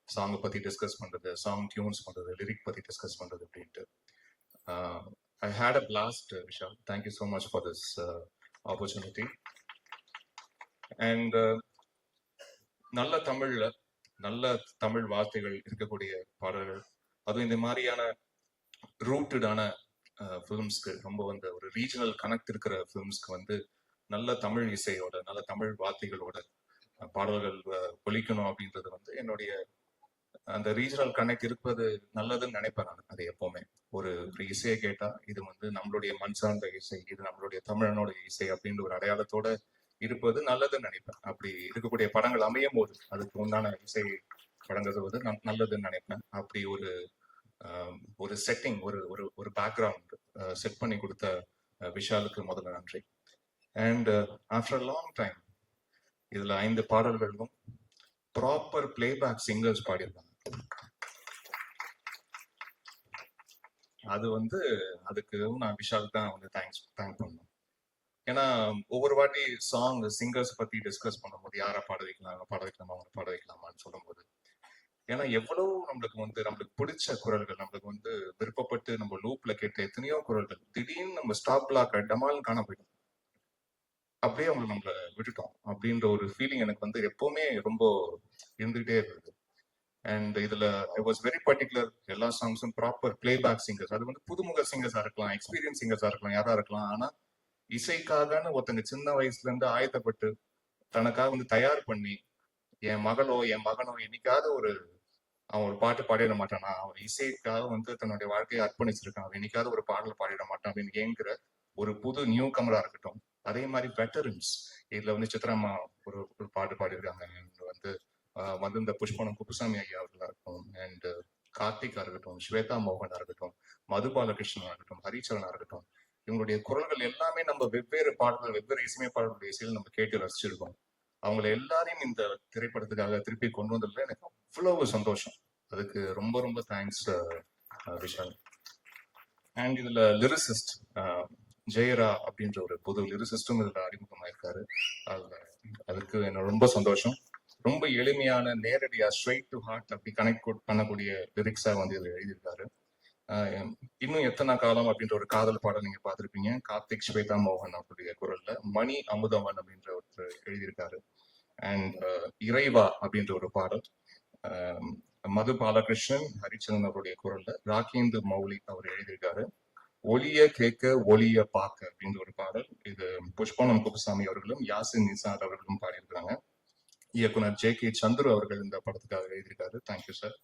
சாங்கை பத்தி டிஸ்கஸ் பண்றது, சாங் டியூன்ஸ் பண்றது, லிரிக் பத்தி டிஸ்கஸ் பண்றது அப்படின்ட்டு. I had a blast, Vishal. Thank you so much for this opportunity. And நல்ல தமிழ் வார்த்தைகள் இருக்கக்கூடிய பாடல்கள், அதுவும் இந்த மாதிரியான ரூட்டடான ஃபிலிம்ஸ்க்கு, ரொம்ப வந்து ஒரு ரீஜனல் கனெக்ட் இருக்கிற ஃபிலிம்ஸ்க்கு வந்து நல்ல தமிழ் இசையோட, நல்ல தமிழ் வார்த்தைகளோட பாடல்கள் ஒலிக்கணும் அப்படின்றது வந்து என்னுடைய அந்த ரீஜனல் கனெக்ட் இருப்பது நல்லதுன்னு நினைப்பேன் நான். அது எப்பவுமே ஒரு இசையை கேட்டா இது வந்து நம்மளுடைய மண் சார்ந்த இசை, இது நம்மளுடைய தமிழனோட இசை அப்படின்ற ஒரு அடையாளத்தோட இருப்பது நல்லதுன்னு நினைப்பேன். அப்படி இருக்கக்கூடிய படங்கள் அமையும் போது அதுக்கு உண்டான இசை வழங்குறது நல்லதுன்னு நினைப்பேன். அப்படி ஒரு செட்டிங், ஒரு பேக்ரவுண்ட் செட் பண்ணி கொடுத்த விஷாலுக்கு முதல்ல நன்றி. அண்ட் ஆஃப்டர் லாங் டைம் இதுல 5 பாடல்களும் ப்ராப்பர் பிளேபேக் சிங்கர்ஸ் பாடியிருக்காங்க. அது வந்து அதுக்கு நான் விஷால் தான் வந்து தேங்க் பண்ணணும். ஏன்னா ஒவ்வொரு வாட்டி சாங் சிங்கர்ஸ் பத்தி டிஸ்கஸ் பண்ணும்போது யாரை பாட வைக்கலாம், பாட வைக்கலாமா, அவங்க பாட வைக்கலாமான்னு சொல்லும்போது, ஏன்னா எவ்வளவு நம்மளுக்கு பிடிச்ச குரல்கள், நம்மளுக்கு வந்து விருப்பப்பட்டு நம்ம லூப்ல கேட்ட எத்தனையோ குரல்கள் திடீர்னு நம்ம ஸ்டாப் பிளாக் டமால்னு காண போயிடும். அப்படியே அவங்க நம்மள விட்டுட்டோம் அப்படின்ற ஒரு ஃபீலிங் எனக்கு வந்து எப்பவுமே ரொம்ப இருந்துகிட்டே இருந்தது. அண்ட் இதுல ஐ வாஸ் வெரி பர்டிகுலர். எல்லா சாங்ஸும் ப்ராப்பர் பிளேபேக் சிங்கர்ஸ். அது வந்து புதுமுக சிங்கர்ஸா இருக்கலாம், எக்ஸ்பீரியன்ஸ் சிங்கர்ஸா இருக்கலாம், யாரா இருக்கலாம். ஆனா இசைக்காகன்னு ஒருத்தங்க சின்ன வயசுல இருந்து ஆயத்தப்பட்டு தனக்காக வந்து தயார் பண்ணி, என் மகளோ என் மகனோ என்னைக்காவது அவன் ஒரு பாட்டு பாடிட மாட்டானா, அவன் இசைக்காக வந்து தன்னுடைய வாழ்க்கையை அர்ப்பணிச்சிருக்கான், அவன் என்னைக்காவது ஒரு பாடல் பாடிட மாட்டான் அப்படின்னு ஏங்குற ஒரு புது நியூ கமரா இருக்கட்டும். அதே மாதிரி வெட்டரன்ஸ், இதுல வந்து சித்ராமா ஒரு பாட்டு பாடியிருக்காங்க. வந்து வந்து இந்த புஷ்பனம் குப்புசாமி ஐயா அவர்களா இருக்கட்டும், அண்ட் கார்த்திகா இருக்கட்டும், ஸ்வேதா மோகனா இருக்கட்டும், மது பாலகிருஷ்ணனா இருக்கட்டும், ஹரிச்சரனா இருக்கட்டும், இவங்களுடைய குரல்கள் எல்லாமே நம்ம வெவ்வேறு பாடல்கள், வெவ்வேறு இசையமைப்பாளர்களுடைய இசையில் நம்ம கேட்டு ரசிச்சிருக்கோம். அவங்களை எல்லாரையும் இந்த திரைப்படத்துக்காக திருப்பி கொண்டு வந்ததுல எனக்கு அவ்வளவு சந்தோஷம். அதுக்கு ரொம்ப ரொம்ப தேங்க்ஸ் விஷால். அண்ட் இதுல லிரிசிஸ்ட் ஜெயரா அப்படின்ற ஒரு புது லிரிசிஸ்டும் இதுல அறிமுகமாயிருக்காரு. அதுக்கு என்ன ரொம்ப சந்தோஷம். ரொம்ப எளிமையான, நேரடியா ஸ்ட்ரெயிட் டு ஹார்ட் அப்படி கனெக்ட் பண்ணக்கூடிய லிரிக்ஸா வந்து இதுல எழுதியிருக்காரு. இன்னும் எத்தனை காலம் அப்படின்ற ஒரு காதல் பாடல் நீங்க பார்த்திருப்பீங்க, கார்த்திக் ஸ்வேதா மோகன் அவருடைய குரல்ல. மணி அமுதவன் அப்படின்ற ஒருத்தர் எழுதியிருக்காரு. அண்ட் இறைவா அப்படின்ற ஒரு பாடல் மது பாலகிருஷ்ணன், ஹரிச்சந்திரன் அவருடைய குரல்ல ராகேந்து மௌலி அவர் எழுதியிருக்காரு. ஒளிய கேட்க ஒளிய பார்க்க அப்படின்ற ஒரு பாடல். இது புஷ்பனம் குப்புசாமி அவர்களும் யாசின் நிசார் அவர்களும் பாடியிருக்கிறாங்க. இயக்குனர் ஜே.கே. சந்துரு அவர்கள் இந்த படத்துக்காக எழுதியிருக்காரு. Thank you sir.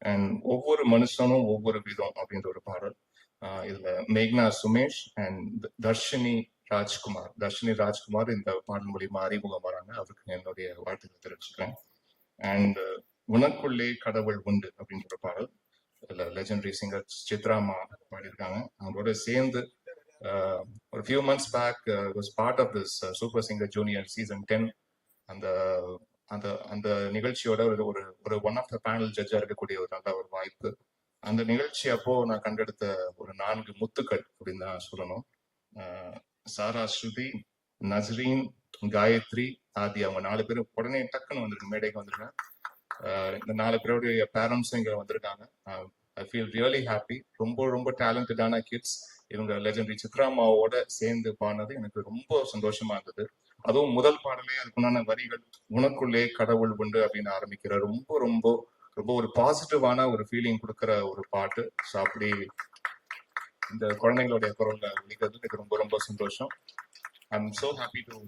அண்ட் ஒவ்வொரு மனுஷனும் ஒவ்வொரு விதம் அப்படின்ற ஒரு பாடல். இதுல மேக்னா சுமேஷ் அண்ட் தர்ஷினி ராஜ்குமார் இந்த பாடல் மூலியமா அறிமுகம் வராங்க. அவருக்கு என்னுடைய வாழ்த்துக்களை தெரிவிச்சுக்கிறேன். அண்ட் உனக்குள்ளே கடவுள் உண்டு அப்படின்ற ஒரு பாடல். இதுல லெஜெண்டரி சிங்கர் சித்ராமா பாடியிருக்காங்க. அவங்களோட சேர்ந்து ஒரு few months back was part of this Super Singer Junior season 10. அந்த அந்த அந்த நிகழ்ச்சியோட ஒரு ஒன் ஆஃப் த பேனல் ஜட்ஜா இருக்கக்கூடிய ஒரு நல்ல ஒரு வாய்ப்பு. அந்த நிகழ்ச்சி அப்போ நான் கண்டெடுத்த ஒரு 4 முத்துக்கள் அப்படின்னு தான் சொல்லணும். சாரா, ஸ்ருதி, நஸ்ரீன், காயத்ரி, ஆதி, அவங்க 4 பேரும் உடனே டக்குன்னு வந்திருக்கு, மேடைக்கு வந்திருக்கேன். இந்த 4 பேருடைய பேரண்ட்ஸும் இங்க வந்திருக்காங்க. I feel really happy. ரொம்ப ரொம்ப டேலண்டடான கிட்ஸ். இவங்க லெஜெண்டரி சித்ராமாவோட சேர்ந்து பாடினது எனக்கு ரொம்ப சந்தோஷமா இருந்தது. அதுவும் முதல் பாடலே அதுக்குண்டான வரிகள் உனக்குள்ளே கடவுள் உண்டு அப்படின்னு ஆரம்பிக்கிற ரொம்ப ரொம்ப ரொம்ப ஒரு பாசிட்டிவான ஒரு ஃபீலிங் கொடுக்குற ஒரு பாட்டு. ஸோ அப்படி இந்த குழந்தைங்களுடைய குரல்ல ஒழிக்கிறது எனக்கு ரொம்ப ரொம்ப சந்தோஷம். I am so happy to.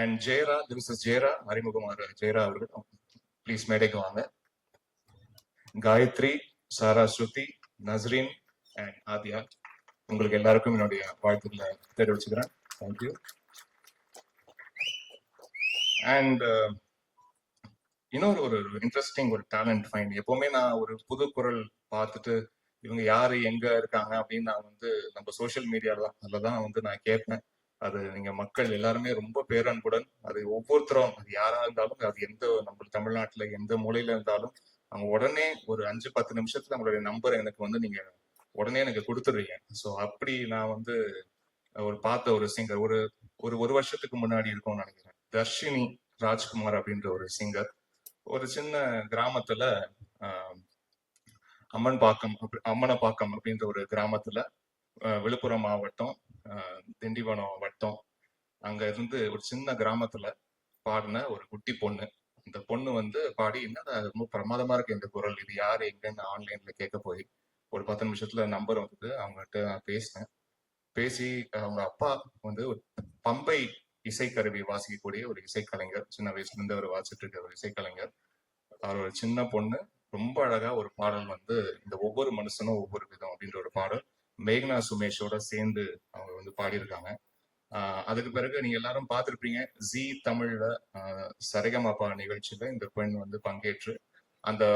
And Jayara, this is Jayara, அறிமுகமாக ஜெயரா அவர்கள் ப்ளீஸ் மேடைக்கு வாங்க. காயத்ரி, சாரா, ஸ்ருதி, நஸ்ரீன் அண்ட் ஆதியா, உங்களுக்கு எல்லாருக்கும் என்னுடைய வாழ்த்துக்களை தெரிவிச்சுக்கிறேன். தேங்க்யூ. அண்ட் இன்னொரு ஒரு இன்ட்ரெஸ்டிங் ஒரு டேலண்ட் ஃபைண்ட். எப்பவுமே நான் ஒரு புது குரல் பார்த்துட்டு இவங்க யாரு எங்க இருக்காங்க அப்படின்னு நான் வந்து நம்ம சோசியல் மீடியால தான் வந்து நான் கேட்பேன். அது நீங்க மக்கள் எல்லாருமே ரொம்ப பேரன்புடன், அது ஒவ்வொருத்தரும், அது யாரா இருந்தாலும், அது நம்ம தமிழ்நாட்டுல எந்த மூலையில இருந்தாலும் அவங்க உடனே ஒரு 5-10 நிமிஷத்துல அவங்களுடைய நம்பர் எனக்கு வந்து நீங்க உடனே எனக்கு கொடுத்துடுறீங்க. ஸோ அப்படி நான் வந்து பார்த்த ஒரு சிங்கர் ஒரு வருஷத்துக்கு முன்னாடி இருக்கும்னு நினைக்கிறேன். தர்ஷினி ராஜ்குமார் அப்படின்ற ஒரு சிங்கர் ஒரு சின்ன கிராமத்துல அம்மனப்பாக்கம் அப்படின்ற ஒரு கிராமத்துல விழுப்புரம் மாவட்டம் திண்டிவனம் வட்டம் அங்க இருந்து ஒரு சின்ன கிராமத்துல பாடின ஒரு குட்டி பொண்ணு. இந்த பொண்ணு வந்து பாடி என்ன ரொம்ப பிரமாதமா இருக்கு இந்த குரல், இது யாரு எங்கன்னு ஆன்லைன்ல கேட்க போய் ஒரு 10 நிமிஷத்துல நம்பர் வந்தது. அவங்ககிட்ட நான் பேசினேன். பேசி அவங்க அப்பா வந்து ஒரு பம்பை இசைக்கருவி வாசிக்கக்கூடிய ஒரு இசைக்கலைஞர், சின்ன வயசுல இருந்து அவர் வாசிட்டு இருக்க ஒரு இசைக்கலைஞர். அவர் ஒரு சின்ன பொண்ணு ரொம்ப அழகா ஒரு பாடல் வந்து இந்த ஒவ்வொரு மனுஷனும் ஒவ்வொரு விதம் அப்படின்ற ஒரு பாடல் மேக்னா சுமேஷோட சேர்ந்து அவங்க வந்து பாடியிருக்காங்க. அதுக்கு பிறகு நீங்க எல்லாரும் பார்த்திருப்பீங்க, ஜி தமிழ்ல சரிகமபா நிகழ்ச்சியில இந்த பெண் வந்து பங்கேற்று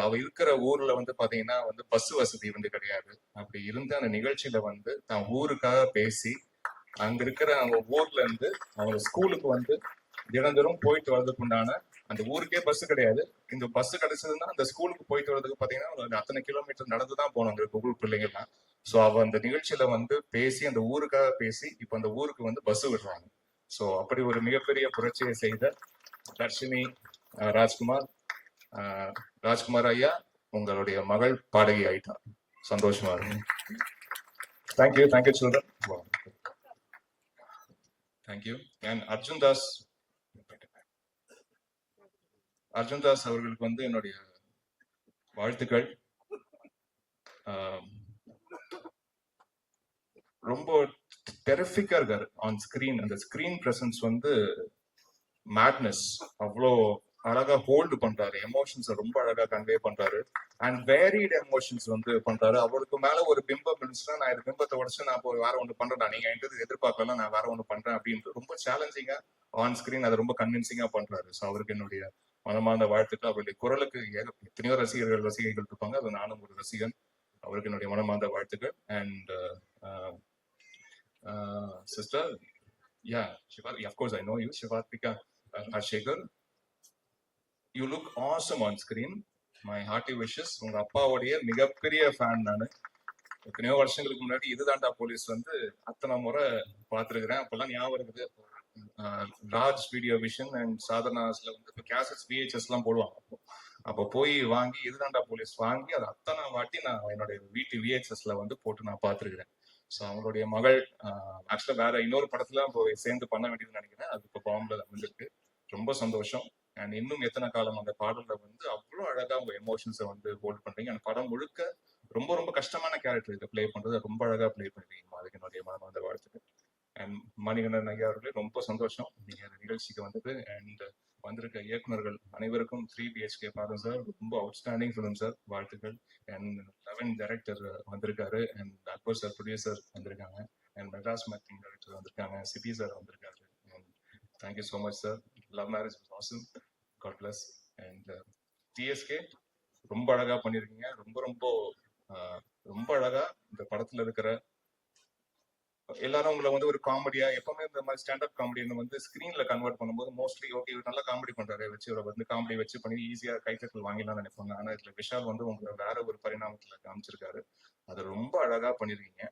அவ இருக்கிற ஊர்ல வந்து பாத்தீங்கன்னா வந்து பஸ் வசதி வந்து கிடையாது. அப்படி இருந்த அந்த நிகழ்ச்சியில வந்து தான் ஊருக்காக பேசி அங்க இருக்கிற அவங்க ஊர்ல இருந்து அவங்க ஸ்கூலுக்கு வந்து தினந்தோறும் போயிட்டு வர்றதுக்கு உண்டான அந்த ஊருக்கே பஸ் கிடையாது. இந்த பஸ் கிடைச்சதுன்னா அந்த ஸ்கூலுக்கு போயிட்டு வர்றதுக்கு பாத்தீங்கன்னா ஒரு அத்தனை கிலோமீட்டர் நடந்துதான் போனோம் ஊர் பிள்ளைங்கலாம். ஸோ அவ அந்த நிகழ்ச்சியில வந்து பேசி அந்த ஊருக்காக பேசி இப்ப அந்த ஊருக்கு வந்து பஸ் விடுறாங்க. ஸோ அப்படி ஒரு மிகப்பெரிய புரட்சியை செய்த தர்ஷினி ராஜ்குமார் ஐயா, உங்களுடைய மகள் பாடகி ஆயிட்டா. சந்தோஷமா இருக்கு. Thank you children. Thank you. And Arjun Das அவர்களுக்கு வந்து என்னுடைய வாழ்த்துக்கள். ரொம்ப டெரிஃபிக்கா இருக்காரு ஆன் ஸ்கிரீன். அந்த ஸ்கிரீன் பிரசன்ஸ் வந்து மேட்னஸ். அவ்வளோ அழகா ஹோல்டு பண்றாரு, எமோஷன்ஸை ரொம்ப அழகா கன்வே பண்றாரு. அண்ட் வேரிட் எமோஷன்ஸ் வந்து பண்றாரு. அவருக்கு மேல ஒரு பிம்பம் இருந்துச்சுன்னா, நான் இந்த பிம்பத்தை உடச்சு நான் போய் வேற ஒன்று பண்றேன், நீங்க என்கிட்ட எதிர்பார்க்கலாம், நான் வேற ஒன்று பண்றேன் அப்படின்ட்டு ரொம்ப சேலஞ்சிங்கா ஆன் ஸ்கிரீன் அதை ரொம்ப கன்வின்சிங்கா பண்றாரு. ஸோ அவருக்கு என்னுடைய மனமார்ந்த வாழ்த்துக்கள். அவருடைய குரலுக்கு எத்தனையோ ரசிகைகள் இருப்பாங்க, அது நானும் ஒரு ரசிகன். அவருக்கு என்னுடைய மனமார்ந்த வாழ்த்துக்கள். And sister, of course I know you, Shivatika Ashekar. You look awesome on screen. My hearty wishes. உங்க அப்பாவுடைய மிகப்பெரிய ஃபேன் நானு. எத்தனையோ வருஷங்களுக்கு முன்னாடி இதுதான்டா போலீஸ் வந்து அத்தனை முறை பார்த்துருக்கிறேன். அப்பெல்லாம் ஞாபகம் இருக்குது. ராஜ் வீடியோ விஷன் அண்ட் சாதனாஸ்ல வந்து இப்போ கேசட்ஸ் VHS எல்லாம் போடுவாங்க. அப்போ போய் வாங்கி இதுதான்டா போலீஸ் வாங்கி அதை அத்தனை வாட்டி நான் என்னுடைய வீட்டு VHSல வந்து போட்டு நான் பார்த்துருக்கிறேன். ஸோ அவங்களுடைய மகள் ஆக்சுவலா வேற இன்னொரு படத்துல போய் சேர்ந்து பண்ண வேண்டியதுன்னு நினைக்கிறேன். அது இப்போ பாம்புல வந்துருக்கு. ரொம்ப சந்தோஷம். அண்ட் இன்னும் எத்தனை காலம் அந்த பாடல்ல வந்து அவ்வளோ அழகா உங்க எமோஷன்ஸை வந்து ஹோல்ட் பண்றீங்க. அந்த படம் முழுக்க ரொம்ப ரொம்ப கஷ்டமான கேரக்டர் இதை பிளே பண்றது ரொம்ப அழகா பிளே பண்ணுவீங்க. அதுக்கு என்னுடைய மனமார்ந்த வாழ்த்துக்கள். அண்ட் மணிகண்டன் ஐயா அவர்களே ரொம்ப சந்தோஷம் நீங்க அந்த நிகழ்ச்சிக்கு வந்தது. அண்ட் வந்திருக்க இயக்குநர்கள் அனைவருக்கும் 3 BHK பாருங்க சார், ரொம்ப அவுட்ஸ்டாண்டிங் ஃபிலிம் சார், வாழ்த்துக்கள். அண்ட் 11 டைரக்டர் வந்திருக்காரு. அண்ட் அக்பர் சார் ப்ரொடியூசர் வந்திருக்காங்க. அண்ட் மெட்ராஸ் மேக்கிங் டைரக்டர் வந்திருக்காங்க. சிபி சார் வந்திருக்காரு. Thank you so much sir. Love marriage was awesome. God bless. And TSK ரொம்ப அழகா பண்ணிருக்கீங்க. ரொம்ப ரொம்ப ரொம்ப அழகா இந்த படத்துல இருக்கிற எல்லாரும் உங்களை வந்து ஒரு காமெடியா எப்பவுமே இந்த மாதிரி ஸ்டாண்டப் காமெடின்னு வந்து ஸ்கிரீன்ல கன்வெர்ட் பண்ணும்போது மோஸ்ட்லி ஓகே இவர் நல்லா காமெடி பண்றாரு வச்சு இவரை வந்து காமெடி வச்சு பண்ணி ஈஸியா கைத்தட்டல் வாங்கிடலாம் நினைப்பாங்க. ஆனா இதுல விஷால் வந்து உங்களை வேற ஒரு பரிணாமத்துல காமிச்சிருக்காரு. அது ரொம்ப அழகா பண்ணிருக்கீங்க.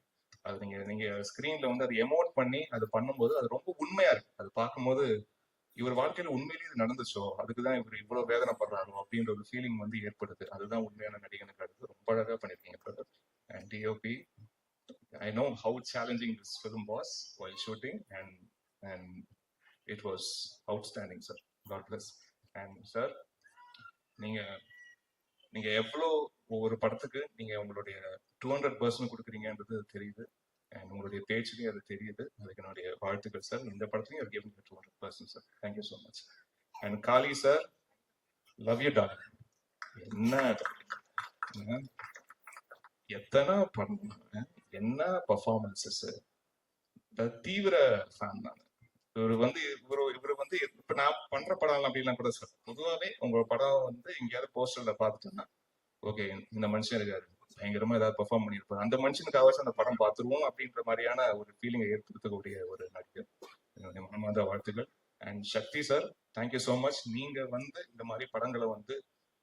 அது நீங்க ஸ்கிரீன்ல வந்து அதை எமோட் பண்ணி அது பண்ணும்போது அது ரொம்ப உண்மையா இருக்கு. அது பார்க்கும்போது இவர் வாழ்க்கையில உண்மையிலேயே இது நடந்துச்சோ, அதுக்குதான் இவர் இவ்வளவு வேதனைப்படுறாரோ அப்படின்ற ஒரு ஃபீலிங் வந்து ஏற்படுது. அதுதான் உண்மையான நடிகனுக்கு அடுத்து ரொம்ப அழகா பண்ணிருக்கீங்க brother. And DOP, I know how challenging this film was while shooting, and it was outstanding, sir. God bless. And sir, நீங்க எவ்வளோ ஒவ்வொரு படத்துக்கு நீங்க உங்களுடைய 200% கொடுக்குறீங்கன்றது தெரியுது. அண்ட் உங்களுடைய பேச்சுலேயும் அது தெரியுது. அதுக்கு என்னுடைய வாழ்த்துக்கள் சார். இந்த படத்துலையும் அது 200% sir. Thank you so much. And Kali sir, love you darling. எத்தனை படம், என்ன பர்ஃபார்மன்சஸ், தீவிர ஃபேன் நான். இவர் வந்து இப்ப நான் பண்ற படம் அப்படின்லாம் கூட சார் பொதுவாகவே உங்க படம் வந்து எங்கேயாவது போஸ்டர்ல பார்த்துட்டோம்னா ஓகே இந்த மனுஷன் இருக்காரு பயங்கரமா ஏதாவது பெர்ஃபார்ம் பண்ணியிருப்பாரு, அந்த மனுஷனுக்காக அந்த படம் பார்த்துருவோம் அப்படின்ற மாதிரியான ஒரு ஃபீலிங்கை ஏற்படுத்தக்கூடிய ஒரு நடிகர். என்னுடைய மனமார்ந்த வாழ்த்துக்கள். And Sakthi sir, thank you so much. நீங்க வந்து இந்த மாதிரி படங்களை வந்து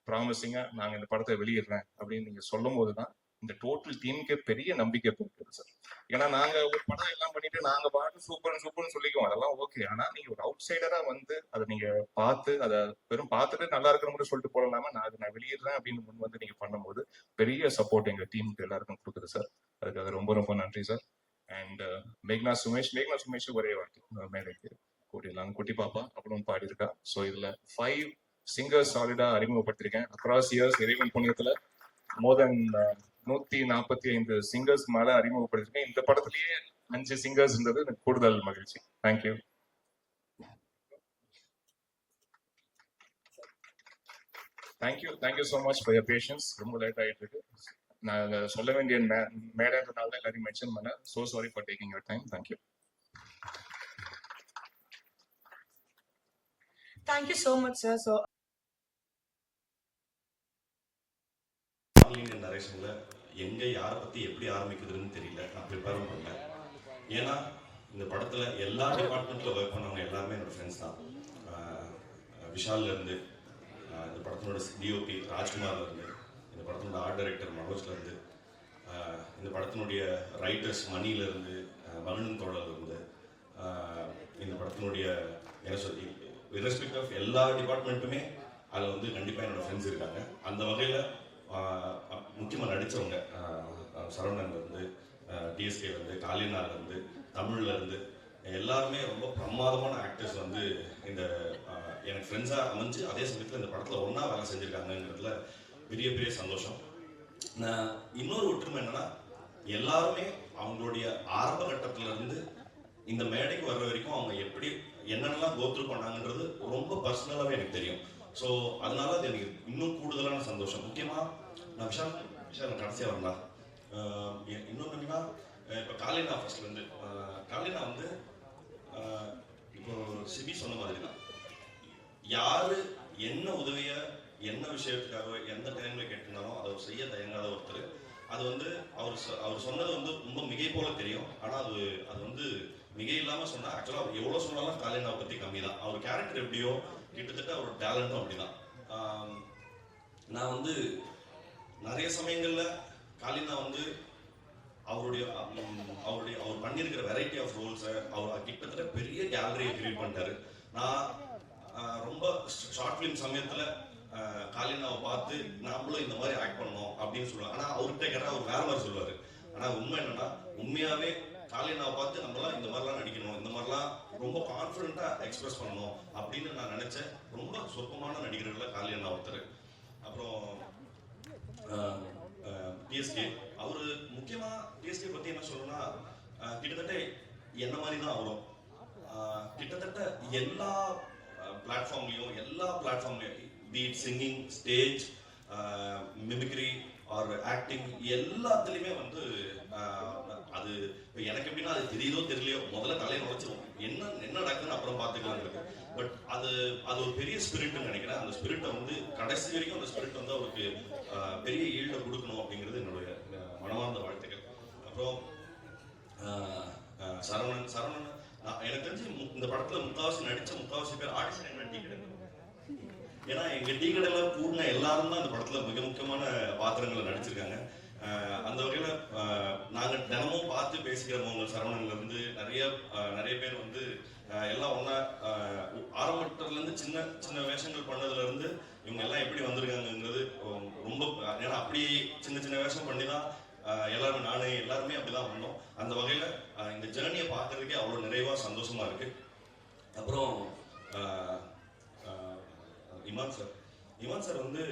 ப்ராமிசிங்கா நாங்க இந்த படத்தை வெளியிடுறேன் அப்படின்னு நீங்க சொல்லும் போதுதான் இந்த டோட்டல் டீமுக்கே பெரிய நம்பிக்கை இருக்குது சார். ஏன்னா நாங்க ஒரு படம் எல்லாம் பண்ணிட்டு நாங்க பாட்டு சூப்பர்னு சொல்லிக்குவோம், அதெல்லாம் ஓகே. ஆனா நீங்க ஒரு அவுட் சைடரா வந்து அதை நீங்க பார்த்து அதை வெறும் பார்த்துட்டு நல்லா இருக்கிற மட்டும் சொல்லிட்டு போடலாம நான் வெளியிடுறேன் அப்படின்னு முன் வந்து நீங்க பண்ணும்போது பெரிய சப்போர்ட் எங்க டீமுக்கு எல்லாருக்கும் கொடுக்குது சார். அதுக்காக ரொம்ப ரொம்ப நன்றி சார். அண்ட் மேக்னா சுமேஷ் ஒரே வாட்டி மேடைக்கு கூட்டிடலாம். குட்டி பாப்பா அப்புறம் பாடியிருக்கா. ஸோ இதுல 5 சிங்கர்ஸ் சாலிடா அறிமுகப்படுத்திருக்கேன் அக்ராஸ் இயர்ஸ். இறைவன் புண்ணியத்துல மோர் தென் 145 சிங்கர்ஸ் மேல அறிமுகப்படுத்திருக்கேன். இந்த படத்திலேயே 5 சிங்கர்ஸ் இருந்தது எனக்கு கூடுதல் மகிழ்ச்சி. Thank you. Thank you so much for your patience. ரொம்ப லேட் ஆயிட்டு இருக்கு. நான் சொல்ல வேண்டிய மேடைன்றனால தான் எல்லாரையும் மென்ஷன் பண்ணேன். So sorry for taking your time. Thank you. Thank you so much, sir. So நரேஷன்ல எங்க யாரை பத்தி எப்படி ஆரம்பிக்கிறதுன்னு தெரியல. நான் ப்ரிப்பேரும் பண்ணல. ஏன்னா இந்த படத்துல எல்லா டிபார்ட்மெண்ட்ல ஒர்க் பண்ணவங்க எல்லாருமே என்னோட ஃப்ரெண்ட்ஸ் தான். விஷால்ல இருந்து, இந்த படத்தினோட டிஓபி ராஜ்குமார்ல இருந்து, இந்த படத்தினோட ஆர்ட் டைரக்டர் மனோஜ்ல இருந்து, இந்த படத்தினுடைய ரைட்டர்ஸ் மணியில இருந்து, மகனன் தோழர்ல இருந்து, இந்த படத்தினுடைய என்ன சொல்லி ரெஸ்பெக்ட் ஆஃப் எல்லா டிபார்ட்மெண்ட்டுமே அதில் வந்து கண்டிப்பாக என்னோட ஃப்ரெண்ட்ஸ் இருக்காங்க. அந்த வகையில் முக்கியமாக நடித்தவங்க சரவணன்லேருந்து, டிஎஸ்கேலேருந்து, காலினாலேருந்து, தமிழ்லேருந்து எல்லாருமே ரொம்ப பிரமாதமான ஆக்டர்ஸ் வந்து இந்த எனக்கு ஃப்ரெண்ட்ஸாக அமைஞ்சு அதே சமயத்தில் இந்த படத்தில் ஒன்றா வேலை செஞ்சுருக்காங்கன்றதுல பெரிய பெரிய சந்தோஷம். நான் இன்னொரு ஒற்றுமை என்னன்னா, எல்லாருமே அவங்களுடைய ஆரம்ப கட்டத்திலேருந்து இந்த மேடைக்கு வர்ற வரைக்கும் அவங்க எப்படி என்னென்னலாம் கோத்ரூ பண்ணாங்கன்றது ரொம்ப பர்சனலாகவே எனக்கு தெரியும். ஸோ அதனால அது எனக்கு இன்னும் கூடுதலான சந்தோஷம். முக்கியமாக நான் விஷால் கடைசியாக வரலாம். இன்னொன்று என்னன்னா, இப்போ காலினா ஃபர்ஸ்ட்லேருந்து காலினா வந்து இப்போ சிபி சொன்ன மாதிரி தான், யாரு என்ன உதவியை என்ன விஷயத்துக்காக எந்த டைம்ல கேட்டிருந்தாலும் அதை செய்ய தயங்காத ஒருத்தர். அது வந்து அவர் சொன்னது வந்து ரொம்ப மிகை போல தெரியும், ஆனா அது வந்து மிகை இல்லாம சொன்னா ஆக்சுவலா அவர் எவ்வளவு சொன்னாலும் காலினாவை பத்தி கம்மி தான். அவர் கேரக்டர் எப்படியோ கிட்டத்தட்ட அவர் டேலண்ட்டும் அப்படிதான். நான் வந்து நிறைய சமயங்கள்ல காலினா வந்து அவர் பண்ணியிருக்கிற வெரைட்டி ஆஃப் ரோல்ஸை அவர் கிட்டத்தட்ட பெரிய கேலரியை கிரியேட் பண்ணிட்டாரு. நான் ரொம்ப ஷார்ட் ஃபிலிம் சமயத்துல காலினாவை பார்த்து நாமளும் இந்த மாதிரி ஆக்ட் பண்ணணும் அப்படின்னு சொல்லுவாங்க. ஆனா அவர்கிட்ட கேட்டா அவர் வேற மாதிரி சொல்லுவாரு. ஆனா உண்மை என்னன்னா, உண்மையாவே காலினாவை பார்த்து நம்மளாம் இந்த மாதிரிலாம் நடிக்கணும், இந்த மாதிரிலாம் ரொம்ப கான்ஃபிடென்ட்டா எக்ஸ்பிரஸ் பண்ணணும் அப்படின்னு நான் நினைச்சேன். ரொம்ப சொற்பமான நடிகர்கள காலினா ஒருத்தர். அப்புறம் டிஎஸ்கே, அவரு முக்கியமா டிஎஸ்கே பத்தி என்ன சொல்லணும்னா, கிட்டத்தட்ட என்ன மாதிரி தான் அவரும் கிட்டத்தட்ட எல்லா பிளாட்ஃபார்ம்லயும் be it singing, stage, mimicry or acting எல்லாத்துலயுமே வந்து அது எனக்கு எப்படின்னா அது தெரியுதோ தெரியலையோ முதல்ல தலையை நுழைச்சிரும், என்ன நடக்குதுன்னு அப்புறம் பார்த்துக்கலாம். பட் அது ஒரு பெரிய ஸ்பிரிட்னு நினைக்கிறேன். அந்த ஸ்பிரிட்டை வந்து கடைசி வரைக்கும் அந்த ஸ்பிரிட் வந்து அவருக்கு பெரிய ஈல்டை கொடுக்கணும் அப்படிங்கிறது என்னுடைய மனமார்ந்த வாழ்த்துக்கள். அப்புறம் சரவணன் எனக்கு தெரிஞ்சு இந்த படத்துல முக்காவாசி பேர் ஆடிஷன் என்ன டீ கடை, ஏன்னா எங்க டீ கடையில கூடின எல்லாரும் தான் இந்த படத்துல மிக முக்கியமான பாத்திரங்களை நடிச்சிருக்காங்க. அந்த வகையில நாங்க தினமும் பார்த்து பேசிக்கிறவங்க சரவணன்ல இருந்து நிறைய பேர் வந்து எல்லாம் ஒன்னா ஆரம்பத்துல இருந்து சின்ன சின்ன வேஷங்கள் பண்ணதுல இருந்து இவங்க எல்லாம் எப்படி வந்திருக்காங்கிறது ரொம்ப, ஏன்னா அப்படி சின்ன சின்ன வேஷம் பண்ணி தான் எல்லாருமே அப்படிதான் பண்ணோம். அந்த வகையில இந்த ஜேர்னியை பார்க்கறதுக்கே அவ்வளவு நிறைவா சந்தோஷமா இருக்கு. அப்புறம் இமான் சார் வந்து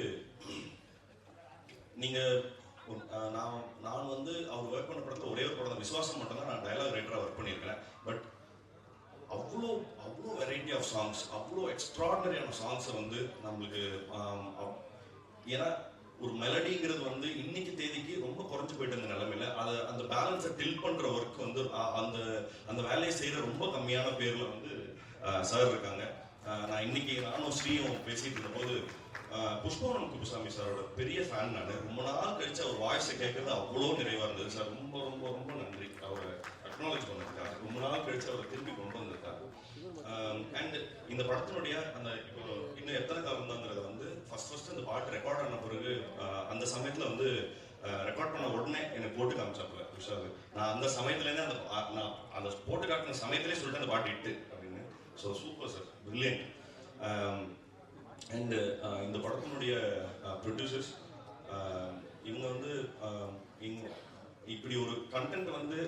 நீங்க நான் வந்து அவர் ஒர்க் பண்ண படத்துல ஒரே ஒரு படம் தான் விசுவாசம் மட்டும் தான் நான் டயலாக் ரைட்டரா ஒர்க் பண்ணியிருக்கேன். பட் அவ்வளோ வெரைட்டி ஆஃப் சாங்ஸ், அவ்வளோ எக்ஸ்ட்ராடனரியான சாங்ஸை வந்து நம்மளுக்கு ஏன்னா ஒரு மெலடிங்கிறது வந்து இன்னைக்கு தேதிக்கு ரொம்ப குறைஞ்சு போயிட்டு இருந்த நிலைமையில அந்த பேலன்ஸை டில் பண்ற ஒர்க் வந்து அந்த வேலையை செய்யற ரொம்ப கம்மியான பேர்ல வந்து சார் இருக்காங்க. நான் இன்னைக்கு நானும் ஸ்ரீயும் பேசிட்டு இருந்த போது புஷ்பவனம் குப்புசாமி சாரோட பெரிய ஃபேன் நான். ரொம்ப நாள் கழிச்சு அவர் வாய்ஸை கேட்கறது அவ்வளோ நிறைவா இருந்தது சார். ரொம்ப ரொம்ப ரொம்ப நன்றி அவரை அக்னாலேஜ் பண்ணதுக்காக. ரொம்ப நாள் கழிச்சு அவரை திருப்பி கொண்டு வந்திருக்காரு. அண்ட் இந்த படத்தினுடைய அந்த இப்போ இன்னும் எத்தனை காலம் தாங்கிறத வந்து ஃபர்ஸ்ட் அந்த பாட்டு ரெக்கார்ட் ஆன பிறகு அந்த சமயத்துல வந்து ரெக்கார்ட் பண்ண உடனே எனக்கு போட்டு காமிச்சாப்புல விஷால். நான் அந்த சமயத்துலேருந்து நான் அந்த போட்டு காட்டின சமயத்திலே சொல்லிட்டு அந்த பாட்டு இட்டு அப்படின்னு. So super sir, brilliant. And இந்த படத்தினுடைய ப்ரொடியூசர்ஸ் இவங்க வந்து இப்படி ஒரு கண்டென்ட் வந்து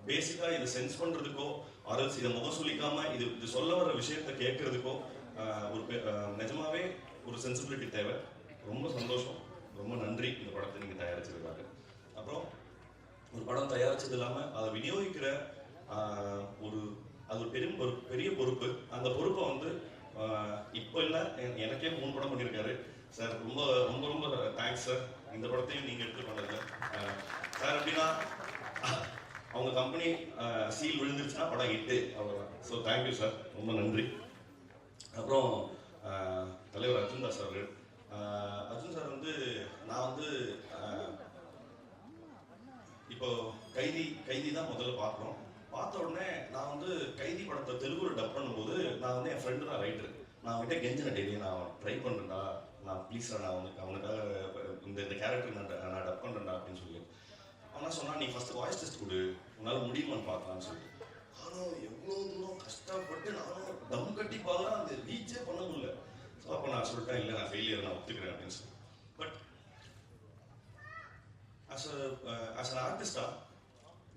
பேசிக்கா இதை சென்ஸ் பண்றதுக்கோ ஆர்எல்ஸ் இதை முகசொலிக்காம இது சொல்ல வர விஷயத்த கேட்கறதுக்கோ ஒரு நிஜமாவே ஒரு சென்சிபிலிட்டி தேவை. ரொம்ப சந்தோஷம், ரொம்ப நன்றி இந்த படத்தை நீங்க தயாரிச்சிருக்காங்க. அப்புறம் ஒரு படம் தயாரிச்சது இல்லாம அதை விநியோகிக்கிற அது ஒரு பெரிய பொறுப்பு. அந்த பொறுப்பை வந்து இப்போ இல்லை, எனக்கே 3 படம் பண்ணியிருக்காரு சார். ரொம்ப ரொம்ப ரொம்ப தேங்க்ஸ் சார். இந்த படத்தையும் நீங்க எடுத்து பண்ணது சார். எப்படின்னா அவங்க கம்பெனி சீல் விழுந்துருச்சுன்னா படம் ஹிட்டு, அவ்வளோதான். ஸோ தேங்க்யூ சார், ரொம்ப நன்றி. அப்புறம் தலைவர் அர்ஜுன் தாஸ் அவர்கள். அர்ஜுன் சார் வந்து நான் வந்து இப்போ கைதி தான் முதல்ல பார்க்குறோம். பார்த்த உடனே நான் வந்து கைதி படத்தை தெலுங்குல டப் பண்ணும்போது நான் வந்து என் ஃப்ரெண்டு தான் ரைட்டர். நான் அவன்கிட்ட கெஞ்சின டெய்லி நான் ட்ரை பண்ணுறேன்டா, நான் ப்ளீஸ்டா நான் அவனுக்காக இந்த கேரக்டர் நான் டப் பண்ணுறேன்டா அப்படின்னு சொல்லி. அவனா சொன்னா நீ ஃபர்ஸ்ட் வாய்ஸ் டெஸ்ட் கொடு, உன்னால முடியுமான்னு பார்க்கலாம்னு சொல்லி. நானும் எவ்வளோ தூரம் கஷ்டப்பட்டு நானும் தம் கட்டி பார்க்கலாம், அந்த ரீச்சே பண்ண முடியல. ஸோ அப்போ நான் சொல்லிட்டேன், இல்லை நான் ஃபெயிலியர் நான் ஒத்துக்கிறேன் அப்படின்னு சொல்லி. பட் ஆஸ் அன் ஆர்டிஸ்டா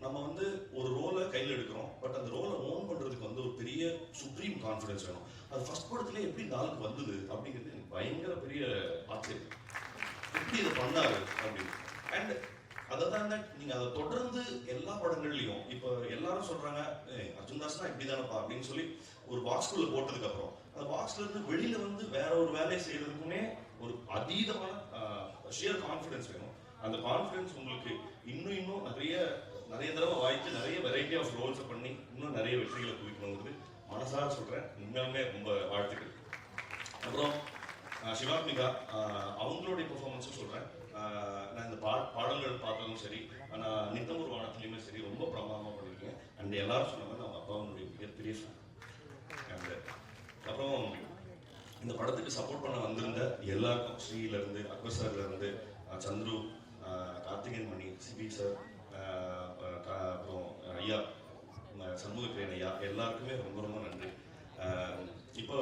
நம்ம வந்து ஒரு ரோலை கையில் எடுக்கிறோம். பட் அந்த ரோலை ஓன் பண்ணுறதுக்கு வந்து ஒரு பெரிய சுப்ரீம் கான்ஃபிடன்ஸ் வேணும். அது ஃபர்ஸ்ட் படத்துல எப்படி நாளுக்கு வந்தது அப்படிங்கிறது எனக்கு பயங்கர பெரிய ஆச்சரியம். எப்படி இதை பண்ணாரு அப்படின்னு. அண்ட் அதை தான் நீங்கள் அதை தொடர்ந்து எல்லா படங்கள்லையும் இப்போ எல்லாரும் சொல்கிறாங்க அர்ஜுன் தாஸ்னா இப்படி தானப்பா அப்படின்னு சொல்லி ஒரு பாக்ஸ்குள்ளே போட்டதுக்கப்புறம் அந்த பாக்ஸ்ல இருந்து வெளியில வந்து வேற ஒரு வேலையை செய்யறதுக்குமே ஒரு அதீதமான ஷியர் கான்ஃபிடன்ஸ் வேணும். அந்த கான்ஃபிடன்ஸ் உங்களுக்கு இன்னும் நிறைய தடவை வாய்த்து நிறைய வெரைட்டி ஆஃப் ரோல்ஸை பண்ணி இன்னும் நிறைய வெற்றிகளை குவிக்கணுங்கிறது மனசார சொல்கிறேன். உண்மையாலுமே ரொம்ப வாழ்த்துக்கள். அப்புறம் சிவாத்மிகா அவங்களுடைய பெர்ஃபார்மன்ஸும் சொல்கிறேன். நான் இந்த பாடல்கள் பார்த்ததும் சரி, நான் நித்தம் ஒரு வானத்துலையுமே சரி ரொம்ப பிரமாதமாக பண்ணியிருக்கேன். அண்ட் எல்லாரும் சொன்ன மாதிரி அவங்க அப்பாவுடைய மிகப்பெரிய ஃபேன். அண்ட் அப்புறம் இந்த படத்துக்கு சப்போர்ட் பண்ண வந்திருந்த எல்லாருக்கும், ஸ்ரீலேருந்து அக்பர் சார்லேருந்து சந்துரு, கார்த்திகேயன் மணி, சிபி சார், அப்புறம் ஐயா சண்முகப்பிரியன் ஐயா, எல்லாருக்குமே ரொம்ப ரொம்ப நன்றி. இப்போ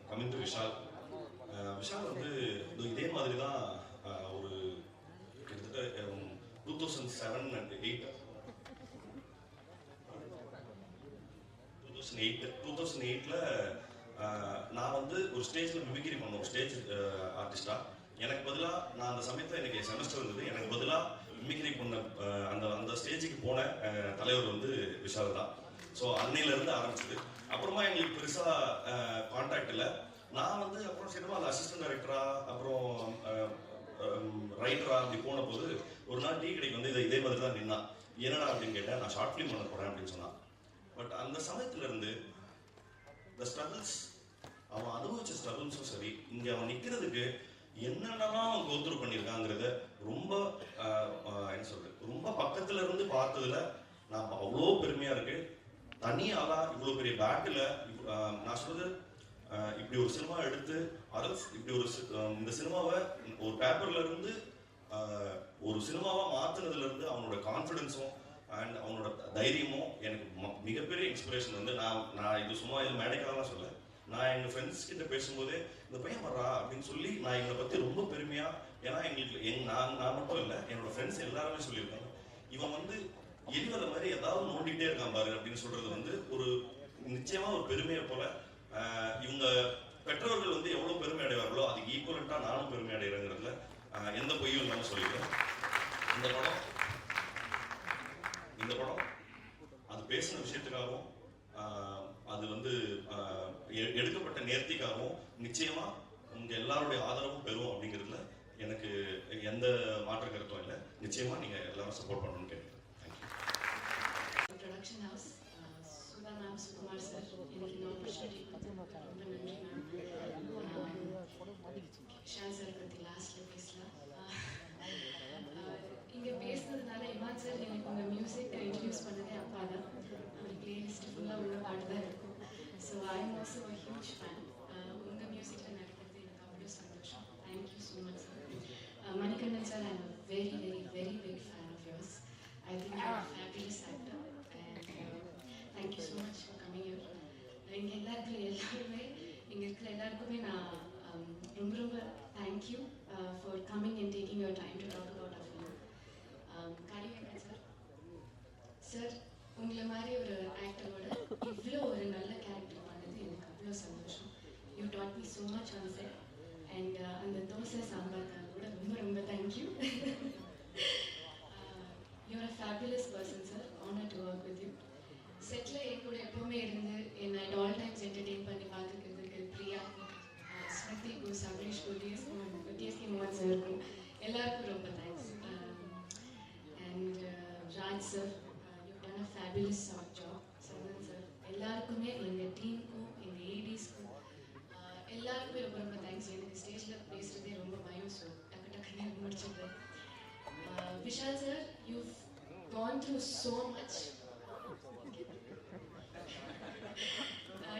கமிங் டு விஷால். விஷால் வந்து இதே மாதிரி தான் ஒரு கிட்டத்தட்ட 2007 and 2008ல நான் வந்து ஒரு ஸ்டேஜ்ல மிமிக்ரி பண்ணோம், ஸ்டேஜ் ஆர்டிஸ்டா. எனக்கு பதிலாக நான் அந்த சமயத்தில் எனக்கு செமஸ்டர் இருந்தது, எனக்கு பதிலாக மிமிக்ரி பண்ண அந்த ஸ்டேஜுக்கு போன தலைவர் வந்து விஷால் தான். ஸோ அன்னையிலேருந்து ஆரம்பிச்சது. அப்புறமா எங்களுக்கு பெருசாக கான்டாக்ட் இல்லை. நான் வந்து அப்புறம் சினிமாவில் அசிஸ்டன்ட் டைரக்டரா அப்புறம் ரைட்டரா அப்படி போன போது ஒரு நாள் டீ கடைக்கு வந்து இதே மாதிரி தான் நின்னா. என்னடா அப்படின்னு கேட்டேன். நான் ஷார்ட் ஃபிலிம் பண்ண போகிறேன் அப்படின்னு சொன்னான். பட் அந்த சமயத்துல இருந்து இந்த ஸ்ட்ரகிள்ஸ், அவன் அனுபவிச்ச ஸ்ட்ரகிள்ஸும் சரி, இங்கே அவன் நிற்கிறதுக்கு என்னென்னலாம் அவன் கோத்ரூ பண்ணியிருக்காங்கிறத ரொம்ப என்ன சொல்றது, ரொம்ப பக்கத்துல இருந்து பார்த்ததுல நான் அவ்வளோ பெருமையா இருக்கு. தனியாளா இவ்வளோ பெரிய பேட்டில் நான் சொல்றது இப்படி ஒரு சினிமா எடுத்து இப்படி ஒரு இந்த சினிமாவை ஒரு பேப்பர்ல இருந்து ஒரு சினிமாவா மாத்துனதுல இருந்து அவனோட கான்ஃபிடன்ஸும் அண்ட் அவனோட தைரியமும் எனக்கு மிகப்பெரிய இன்ஸ்பிரேஷன். வந்து நான் இது சும்மா இது மேடைக்காலாம் சொல்ல, நான் எங்க ஃப்ரெண்ட்ஸ் கிட்ட பேசும்போதே இந்த பையன் வர்றா அப்படின்னு சொல்லி நான் எங்களை பத்தி ரொம்ப பெருமையா, ஏன்னா எங்களுக்கு நான் மட்டும் இல்லை, என்னோட ஃப்ரெண்ட்ஸ் எல்லாருமே சொல்லியிருக்காங்க, இவன் வந்து எலிவர மாதிரி ஏதாவது நோண்டிகிட்டே இருக்கான் பாரு அப்படின்னு சொல்றது வந்து ஒரு நிச்சயமா ஒரு பெருமையை போல. இவங்க பெற்றோர்கள் வந்து எவ்வளவு பெருமை அடைவார்களோ அதுக்கு ஈக்குவலண்டா நானும் பெருமை அடைகிறேங்கிறதுல எந்த பொய்யும் இல்லாம சொல்லிக்கிறேன். இந்த படம் அது பேசின விஷயத்துக்காகவும் அது வந்து எடுக்கப்பட்ட நேர்த்திக்காகவும் நிச்சயமா உங்க எல்லாருடைய ஆதரவும் பெறும் அப்படிங்கிறதுல எனக்கு எந்த மாற்று கருத்தும் இல்லை. நிச்சயமா நீங்க எல்லாரும் சப்போர்ட் பண்ணணும்னு கேட்கிறேன். Production house Sudha ma'am, Sukumar sir, எனக்கு இந்த ஆப்பர்ச்சுனிட்டி ரொம்ப நன்றி மேம். ஷான் சார் பற்றி லாஸ்ட்ல பேசலாம். இங்கே பேசுனதுனால இமான் சார் எனக்கு உங்கள் மியூசிக் இன்ட்ரடியூஸ் பண்ணதே அப்பா தான். ஒரு பிளேலிஸ்ட் ஃபுல்லாக உள்ள பாட்டு தான் இருக்கும். So I am also a huge fan. உங்கள் மியூசிக்கில் நடக்கிறது எனக்கு அவ்வளோ சந்தோஷம். Thank you so much sir. Manikandan sir, I am very very very big fan of yours. I think you're a fabulous actor and thank you so much for coming here. இங்கே இருக்கிற எல்லாருக்குமே நான் ரொம்ப thank you for coming and taking your time to talk about our film. Kalivengan sir, sir உங்களை மாதிரி ஒரு ஆக்டரோட இவ்வளோ ஒரு நல்ல கேரக்டர் பண்ணது எனக்கு அவ்வளோ சந்தோஷம். You dot me so much on set and அந்த தோசை சாம்பார்க்காக கூட ரொம்ப ரொம்ப thank you. You're a fabulous person, sir. Honored to work with you. Setல என் கூட எப்பவுமே இருந்து என்னை at all times entertain பண்ணி பார்த்துக்கிறதுக்கு பிரியா, ஸ்மிருதி, சபரீஷ், டிஎஸ்கே மோகன் சாருக்கும் எல்லாருக்கும் ரொம்ப thanks. And Raj sir, you've done a fabulous job. Chandan sir, எல்லாருக்குமே எங்கள் டீமுக்கும் எங்கள் ஏடிஸ்க்கும் எல்லாருக்குமே ரொம்ப ரொம்ப தேங்க்ஸ். எனக்கு ஸ்டேஜில் பேசுகிறதே ரொம்ப பயம், ஸோ டக்குன்னு முடிச்சிடுறேன். Vishal sir, you've gone through so much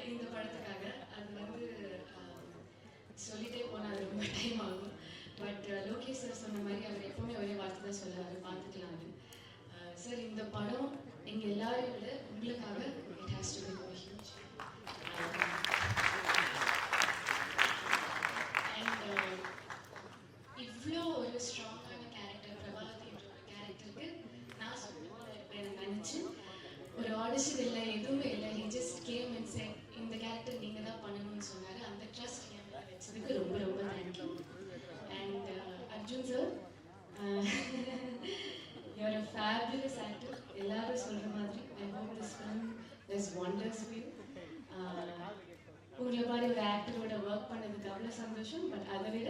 இந்த படத்துக்காக. அது வந்து wonders for you. உங்களை மாதிரி ஒரு ஆக்டரோட ஒர்க் பண்ணதுக்கு அவ்வளோ சந்தோஷம். பட் அதை விட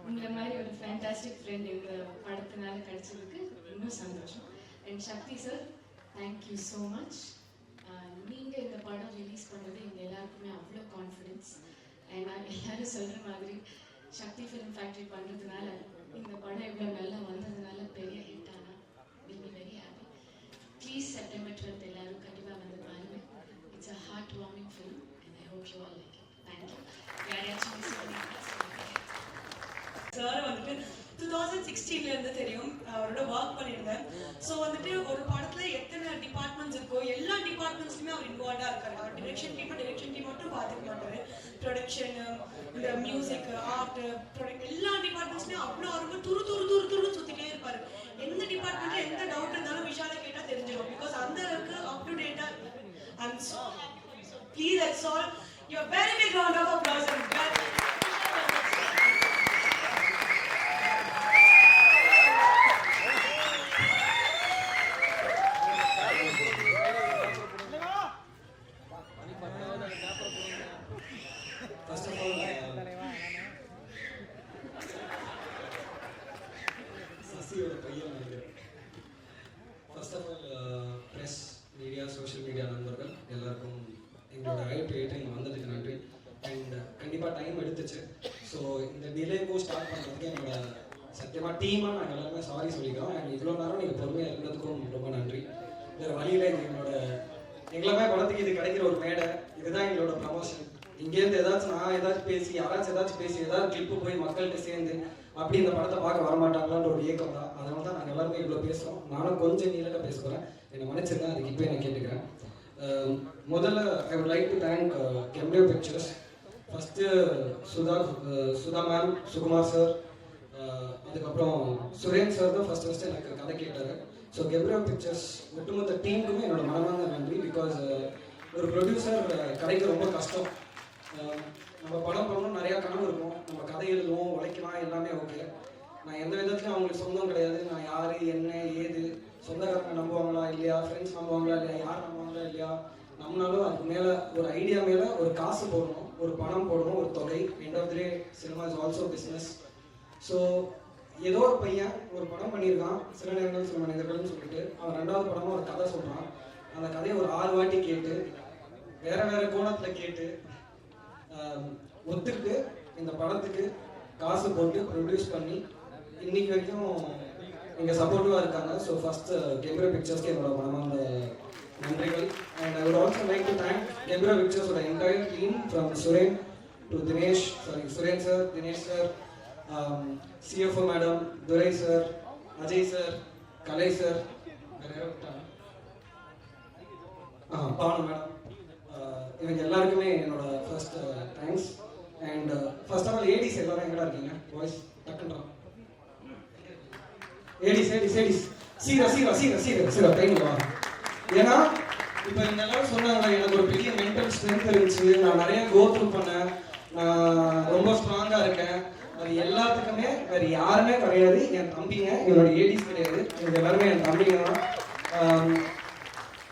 உங்களை மாதிரி ஒரு ஃபேண்டாஸ்டிக் ஃப்ரெண்ட் இந்த படத்தினால கிடைச்சதுக்கு இன்னும் சந்தோஷம். And Sakthi sir, thank you so much. நீங்கள் இந்த படம் ரிலீஸ் பண்ணது எங்கள் எல்லாருக்குமே அவ்வளோ கான்ஃபிடென்ஸ். அண்ட் நான் எல்லாரும் சொல்கிற மாதிரி சக்தி ஃபிலிம் ஃபேக்ட்ரி பண்ணுறதுனால இந்த படம் இவ்வளோ நல்லா வந்ததுனால பெரிய ஹிட் ஆனால் will be very happy. Please September 12 எல்லாரும் கண்டிப்பாக வந்து பாருங்க. It's a heartwarming film and I hope you all like it. Thank you. Sir வந்துட்டு 2016ல இருந்து தெரியும், அவரோட ஒர்க் பண்ணியிருந்தேன். ஸோ வந்துட்டு ஒரு படத்துல எத்தனை டிபார்ட்மெண்ட்ஸ் இருக்கோ எல்லா டிபார்ட்மெண்ட்ஸ்லையுமே அவர் இன்வால்வா இருக்காரு. அவர் டிரெக்ஷன் டீம் மட்டும் பார்த்துக்க மாட்டாரு. ப்ரொடக்ஷன், இந்த மியூசிக், ஆர்ட், எல்லா டிபார்ட்மெண்ட்ஸ்லையும் அவ்வளோ ரொம்ப துருன்னு சுத்திட்டே இருப்பாரு. எந்த டிபார்ட்மெண்ட்ல எந்த டவுட் இருந்தாலும் விஷால கேட்டா தெரிஞ்சிடும். பிகாஸ் அந்த அளவுக்கு அப் டு டேட்டா. I am so happy. So please that's all. You are very big round of applause. சசியோட பையன் நினைக்கிறேன். First of all press, media, social media நண்பர்கள் எல்லாருக்கும் எங்களோட ஐட்டு இங்கே வந்ததுக்கு நன்றி. அண்ட் கண்டிப்பாக டைம் எடுத்துச்சு. ஸோ இந்த டிலேக்கும் ஸ்டார்ட் பண்ணுறதுக்கு என்னோட சத்தியமாக டீமாக நாங்கள் எல்லாருமே சாரி சொல்லிக்கிறோம். அண்ட் இவ்வளோ நேரம் நீங்கள் பொறுமையாக இருந்ததுக்கும் ரொம்ப நன்றி. வேறு வழியில் எங்களுமே படத்துக்கு இது கிடைக்கிற ஒரு மேடை, இதுதான் எங்களோட ப்ரமோஷன். இங்கேருந்து ஏதாச்சும் பேசி யாராச்சும் பேசி ஏதாவது கிளிப்பு போய் மக்கள்கிட்ட சேர்ந்து அப்படி இந்த படத்தை பார்க்க வரமாட்டாங்களான்ற ஒரு ஏக்கம் தான். அதனால தான் நாங்கள் எல்லாருமே இவ்வளோ பேசுகிறோம். நானும் கொஞ்சம் நீளக்க பேச போகிறேன், என்னை மன்னிச்சிருக்கேன். அதுக்கு இப்போ நான் கேட்டுக்கிறேன். முதல்ல I would like to thank கெம்டியோ Pictures. First Sudha ma'am, Sukumar sir, அதுக்கப்புறம் சுரேன் சார் தான் ஃபஸ்ட்டு எனக்கு கதை கேட்டார். ஸோ கெம்டியோ பிக்சர்ஸ் ஒட்டுமொத்த டீமுக்குமே என்னோட மனமார்ந்த நன்றி. பிகாஸ் ஒரு ப்ரொடியூசர் கிடைக்க ரொம்ப கஷ்டம். நம்ம படம் பண்ணணும், நிறையா கனவு இருக்கும், நம்ம கதை எழுதுவோம், உழைக்கலாம், எல்லாமே ஓகே. நான் எந்த விதத்துலையும் அவங்களுக்கு சொந்தம் கிடையாது. நான் யார், என்ன, ஏது, சொந்தக்காரங்க நம்புவாங்களா இல்லையா, ஃப்ரெண்ட்ஸ் நம்புவாங்களா இல்லையா, யார் நம்புவாங்களா இல்லையா, நம்மளாலும் அதுக்கு மேலே ஒரு ஐடியா மேலே ஒரு காசு போடணும், ஒரு பணம் போடணும், ஒரு தொகை. End of the day cinema is also business. So ஏதோ ஒரு பையன் ஒரு படம் பண்ணியிருக்கான், சில நேரங்கள் சில மனிதர்கள்னு சொல்லிட்டு அவன் 2வது படமாக ஒரு கதை சொல்கிறான். அந்த கதையை ஒரு 6 வாட்டி கேட்டு வேறு கோணத்தில் கேட்டு ஒத்துக்கிட்டு இந்த படத்துக்கு காசு போட்டு ப்ரொடியூஸ் பண்ணி இன்னைக்கு வரைக்கும் இங்கே சப்போர்ட்டிவாக இருக்காங்க. ஸோ ஃபஸ்ட்டு கெம்டியோ பிக்சர்ஸ்க்கு என்னோட மனமார்ந்த நன்றிகள். And I would also like to thank கெம்டியோ பிக்சர்ஸோட entire team from Suren to Suren sir, Dinesh sir, CFO madam, Durai sir, Ajay sir, Kalai sir, Bhanu madam, இவங்க எல்லாருக்குமே என்னோட first thanks. And first of all ADs எல்லாரும் எங்கடா இருக்கீங்க? வாய்ஸ் டக்குன்றான். ஏடிஸ் சீரா டைம் வா. ஏன்னா இப்போ இந்த எல்லாரும் சொன்னாங்க எனக்கு ஒரு பெரிய மென்டல் ஸ்ட்ரென்த் இருந்துச்சு, நான் நிறைய கோ த்ரூ பண்ணேன், நான் ரொம்ப ஸ்ட்ராங்காக இருக்கேன். அது எல்லாத்துக்குமே வேறு யாருமே கிடையாது, என் தம்பிங்க. என்னோட ஏடிஸ் கிடையாது, இவங்க எல்லாருமே என் தம்பிங்க தான்.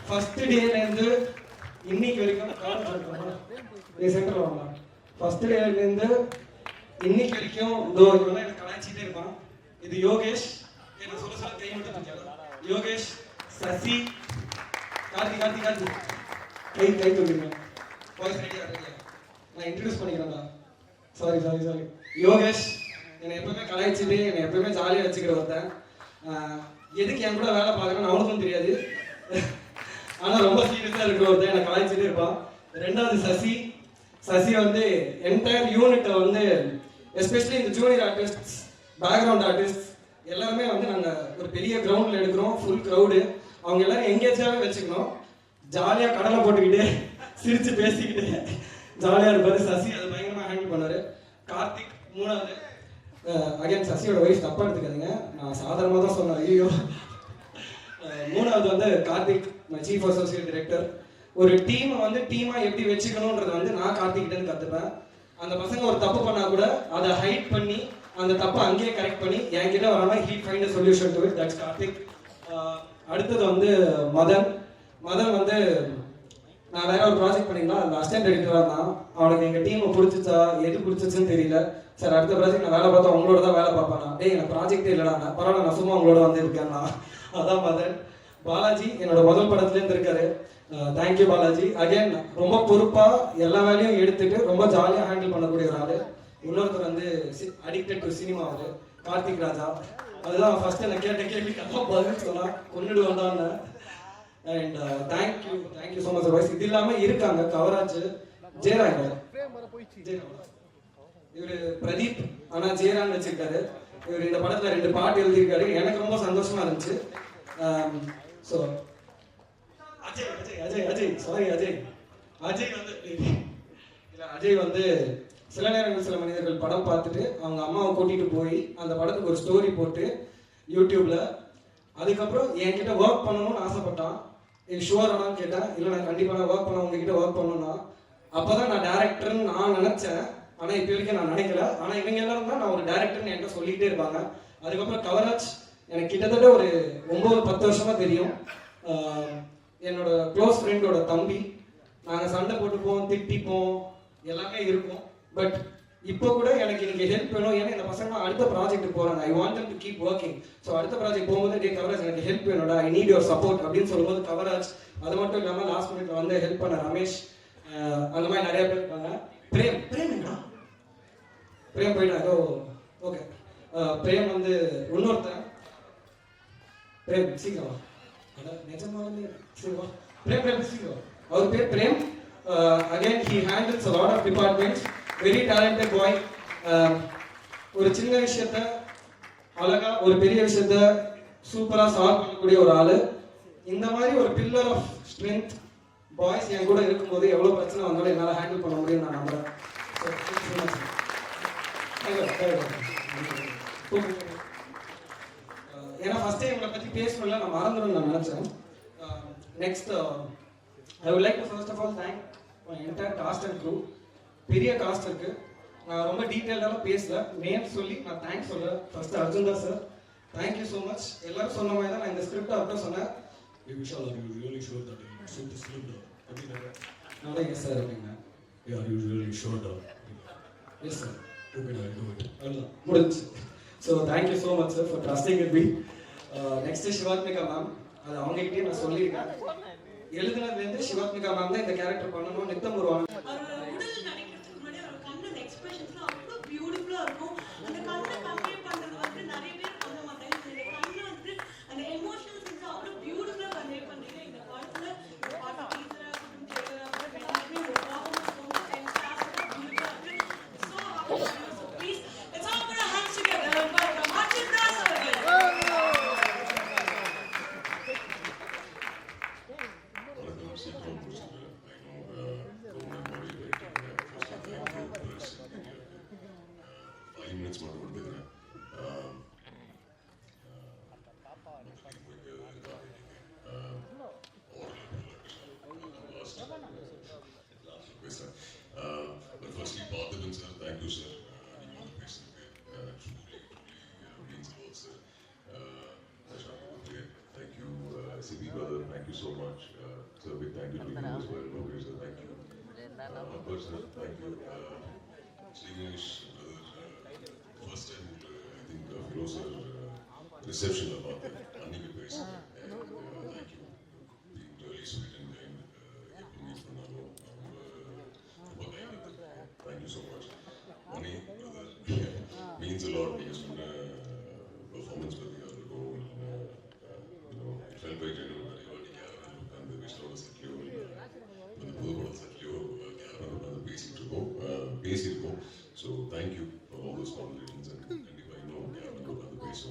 ஃபர்ஸ்ட் டேலேருந்து இன்னைக்கு வரைக்கும் சென்டர் வாங்கலாம். ஃபர்ஸ்ட் டேலேருந்து இன்னைக்கு வரைக்கும் இவெல்லாம் எனக்கு கலாய்ச்சிட்டே இருப்பான். இது யோகேஷ், என்ன சொல்ல கை மட்டும் யோகேஷ், சசி, கார்த்தி கை தூக்கிங்க. வாய்ஸ் ரெடியா? நான் இன்ட்ரடியூஸ் பண்ணிக்கிறேன்டா. சாரி யோகேஷ் என்னை எப்பவுமே கலாய்ச்சிட்டு என்னை எப்பவுமே ஜாலியாக வச்சுக்கிற ஒருத்தன். எதுக்கு என் கூட வேலை பார்க்குறேன்னு அவனுக்கும் தெரியாது, ஆனால் ரொம்ப சீரியஸாக இருக்கிற ஒருத்தன் என்னை கலாய்ச்சிட்டு இருப்பான். 2வது சசி வந்து என்டையர் யூனிட்டை வந்து எஸ்பெஷலி இந்த ஜூனியர் ஆர்டிஸ்ட், பேக்ரவுண்ட் ஆர்டிஸ்ட் எல்லாருமே வந்து நாங்கள் ஒரு பெரிய கிரவுண்டில் எடுக்கிறோம், ஃபுல் க்ரௌடு. அவங்க எல்லாரும் எங்கேஜாகவே வச்சுக்கணும், ஜாலியாக கடலை போட்டுக்கிட்டு சிரித்து பேசிக்கிட்டு ஜாலியாக இருப்பார் சசி. அதை பயங்கரமாக ஹேண்டில் பண்ணார். கார்த்திக் 3வது. அகைன் சசியோட ஒய்ஃப் தப்பாக எடுத்துக்காதீங்க, நான் சாதாரணமாக தான் சொன்னேன். ஐயோ. 3வது வந்து கார்த்திக், சீஃப் அசோசியேட் டைரக்டர். ஒரு டீமை வந்து டீமாக எப்படி வச்சுக்கணுன்றது வந்து நான் கார்த்திக்கிட்டேன்னு கற்றுப்பேன். அந்த பசங்க ஒரு தப்பு பண்ணால் கூட அதை ஹைட் பண்ணி அந்த தப்பை அங்கேயே கரெக்ட் பண்ணி என்கிட்ட வராமல் he find a solution to it. That's Karthik. அடுத்தது வந்து மதன் வந்து நான் வேற ஒரு ப்ராஜெக்ட் பண்ணியிருந்தேன், அந்த அசிஸ்டன்ட் எடிட்டராக இருந்தான். அவனுக்கு எங்கள் டீமை பிடிச்சிச்சா எது பிடிச்சிச்சுன்னு தெரியல. சார் அடுத்த ப்ராஜெக்ட் நான் வேலை பார்த்தா உங்களோட தான் வேலை பார்ப்பேன். டேய் எனக்கு ப்ராஜெக்டே இல்லைடா, பரவாயில்ல நான் சும்மா உங்களோட வந்து இருக்கேன்னா. அதான் மதன். பாலாஜி என்னோட முதல் படத்துலேருந்து இருக்காரு. தேங்க்யூ பாலாஜி. அகைன் ரொம்ப பொறுப்பாக எல்லா வேலையும் எடுத்துட்டு ரொம்ப ஜாலியாக ஹேண்டில் பண்ணக்கூடிய ஒரு ஆள். இன்னொருத்தர் வந்து அடிக்டட் டு சினிமா, அவர் கார்த்திக் ராஜா. அதுதான் ஃபர்ஸ்ட் எனக்கு கேட்ட கேள்விக்கு அதான் பதில் சொன்னா கொண்டுடு வந்தான்னு. And thank you so much voice. இது இல்லாமல் இருக்காங்க கவராஜ், ஜெயராஜ், இவர் பிரதீப் ஆனால் ஜெயரான் வச்சிருக்காரு. இவர் இந்த படத்தில் 2 பாட்டு எழுதியிருக்காரு. எனக்கு ரொம்ப சந்தோஷமா இருந்துச்சு. ஸோ அஜய் அஜய் அஜய் அஜய் சாரி அஜய் அஜய் வந்து இல்லை அஜய் வந்து சில நேரங்கள் சில மனிதர்கள் படம் பார்த்துட்டு அவங்க அம்மாவை கூட்டிட்டு போய் அந்த படத்துக்கு ஒரு ஸ்டோரி போட்டு யூடியூப்ல, அதுக்கப்புறம் என்கிட்ட ஒர்க் பண்ணணும்னு ஆசைப்பட்டான். ஷுவர் ஆனான்னு கேட்டேன். இல்லை நான் கண்டிப்பாக நான் ஒர்க் பண்ண உங்ககிட்ட ஒர்க் பண்ணணும்னா அப்போதான் நான் டேரக்டர்னு நான் நினைச்சேன். ஆனால் இப்போ வரைக்கும் நான் நினைக்கல. ஆனால் இவங்க எல்லாரும் தான் நான் ஒரு டேரக்டர்னு என்கிட்ட சொல்லிக்கிட்டே இருப்பாங்க. அதுக்கப்புறம் கவராஜ் எனக்கு கிட்டத்தட்ட ஒரு 9-10 வருஷமா தெரியும். என்னோட க்ளோஸ் ஃப்ரெண்டோட தம்பி. நாங்கள் சண்டை போட்டுப்போம், திட்டிப்போம், எல்லாமே இருக்கும். பட் இப்போ கூட எனக்கு இன்னைக்கு ஹெல்ப் வேணும். ஏன்னா இந்த பசங்க அடுத்த ப்ராஜெக்ட் போகிறாங்க. ஐ want to keep working. So அடுத்த ப்ராஜெக்ட் போகும்போது டே கவராஜ் எனக்கு ஹெல்ப் வேணும்டா, ஐ நீட் யுவர் சப்போர்ட் அப்படின்னு சொல்லும்போது கவராஜ், அது மட்டும் இல்லாமல் லாஸ்ட் மினிட்ல வந்து ஹெல்ப் பண்ண ரமேஷ், அந்த மாதிரி நிறைய பேர் இருக்காங்க. பிரேம் போயிட்டா ஏதோ ஓகே. பிரேம் வந்து இன்னொருத்தன். பிரேம் சீக்கிரம் நிஜமாலுமே சீக்கிரம் பிரேம் சீக்கிரம். அவர் பேர் Prem. Again he handles a lot of departments. Very talented boy. ஒரு சின்ன விஷயத்த அழகா, ஒரு பெரிய விஷயத்த சூப்பரா சால்வ் பண்ணக்கூடிய ஒரு ஆளு. இந்த மாதிரி ஒரு பில்லர் ஆஃப் ஸ்ட்ரென்த் பாய்ஸ் என் கூட இருக்கும்போது எவ்வளவு பிரச்சனை வந்தாலும் என்னால் ஹேண்டில் பண்ண முடியும் நான் நம்புறேன். ஏன்னா ஃபர்ஸ்ட் டைம் இவங்களை பற்றி பேசணும்ல நான் மறந்துடும் நான் நினைச்சேன். Next I would like to first of all thank my entire cast and crew. பெரிய காஸ்ட் இருக்கு. நான் ரொம்ப டீட்டெயிலாக பேசல, நேம் சொல்லி நான் தேங்க்ஸ் சொல்றேன். First Arjun Das sir, thank you so much. எல்லாரும் சொன்ன மாதிரி தான் நான் இந்த ஸ்கிரிப்ட் அவர்கிட்ட சொன்னேன். Vishal are you really sure that you shoot the script அப்படினாரு. நான் எஸ் சார் அப்படிங்க. Are you really sure that yes sir okay I do it அவ்வளவுதான் முடிஞ்சு. So thank you so much sir for trusting in me. Next Sivathmika ma'am, அது அவங்ககிட்டயே நான் சொல்லியிருக்கேன். எழுதுனதுலேருந்து Shivathmika ma'am தான் இந்த கேரக்டர் பண்ணணும். நித்தம் ஒரு CP brother, thank you so much. So big thank you to you as well. Lokesh sir, thank you. Akbar sir, thank you. Sriganesh brother, first time I think Firoz sir reception about the Annika place. Thank you. Being really sweet and kind. Thank you so much. Mani brother means a lot because performance with the other role. Very genuine, very vertical, and the visual secure, the poor secure, and basic go. So thank you for all those conversations and if I know the base. So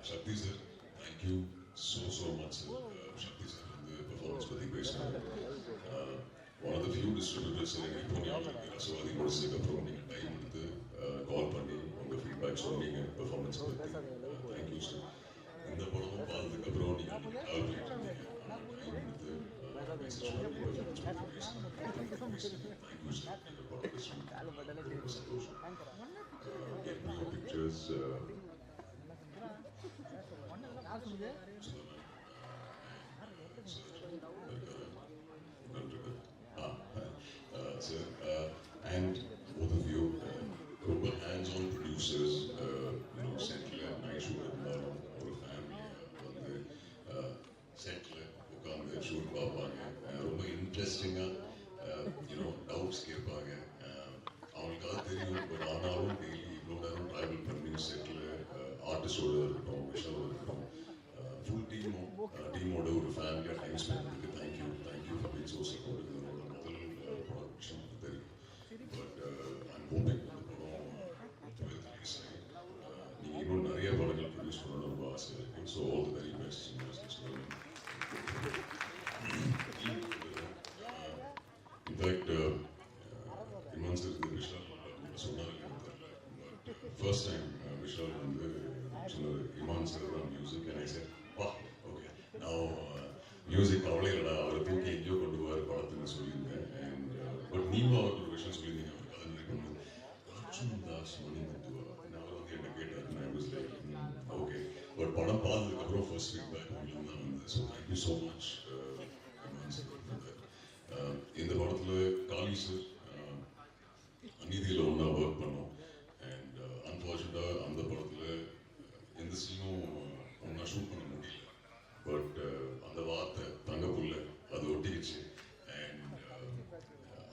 Shakti sir, thank you so much sir. Shakti sir and the performance for the base. One of the few distributors in Eponia, so I think what is the time with the call funding on the feedback showing and performance. Thank you sir. In the bottom of all the Cabroni, pictures. இன்ட்ரெஸ்டிங்காக doubts கேட்பாங்க. அவங்களுக்காக தெரியும், but ஆனாலும் daily இவ்வளோ நேரம் travel பண்ணி settle ஆர்டிஸ்டோட இருக்கட்டும், விஷயோட இருக்கட்டும், ஃபுல் டீமோட ஒரு ஃபேமிலியாக டைம் ஸ்பெண்ட் பண்ணிட்டு thank you for being so support. இதனோட முதல் ப்ரொடக்ஷன் தெரியும், பட் ஐம் ஹோப்பிங் இந்த படம் ரிலீஸ் ஆகி நீங்கள் இன்னும் நிறைய படங்கள் ப்ரொடியூஸ் பண்ணணும் ரொம்ப ஆசையாக இருக்குது. So all the very best. In fact Imman sir இது விஷால் சொன்னாரு தெரியல, ஃபர்ஸ்ட் டைம் விஷால் வந்து சொன்னார் இமான் சார் தான் மியூசிக். அண்ட் ஐ செட் வா ஓகே நான் மியூசிக் அவளே இல்லைடா, அவரை தூக்கி எங்கேயோ கொண்டு போவார் படத்துன்னு சொல்லியிருந்தேன். அண்ட் பட் நீங்களும் அவருக்கு ஒரு விஷயம் சொல்லியிருந்தீங்க, அவர் கதை நினைக்கணும் அர்ஜுன் தாஸ் மணிமுத்துவா. அவர் வந்து என்ன கேட்டார், நான் வாஸ் லைக் ஓகே. பட் படம் பார்த்ததுக்கப்புறம் ஃபர்ஸ்ட் ஃபீட்பேக் உங்களுக்கு தான் வந்து. So thank you so much Imman sir. இந்த படத்தில் காளி சார் அநீதியில் ஒன்றா ஒர்க் பண்ணோம். அண்ட் அன்ஃபார்ச்சுனேட்டாக அந்த படத்தில் எந்த சீனும் ஒன்றா ஷூட் பண்ண முடியல. பட் அந்த வார்த்தை தங்கப்புள்ள அது ஒட்டிக்கிச்சு. அண்ட்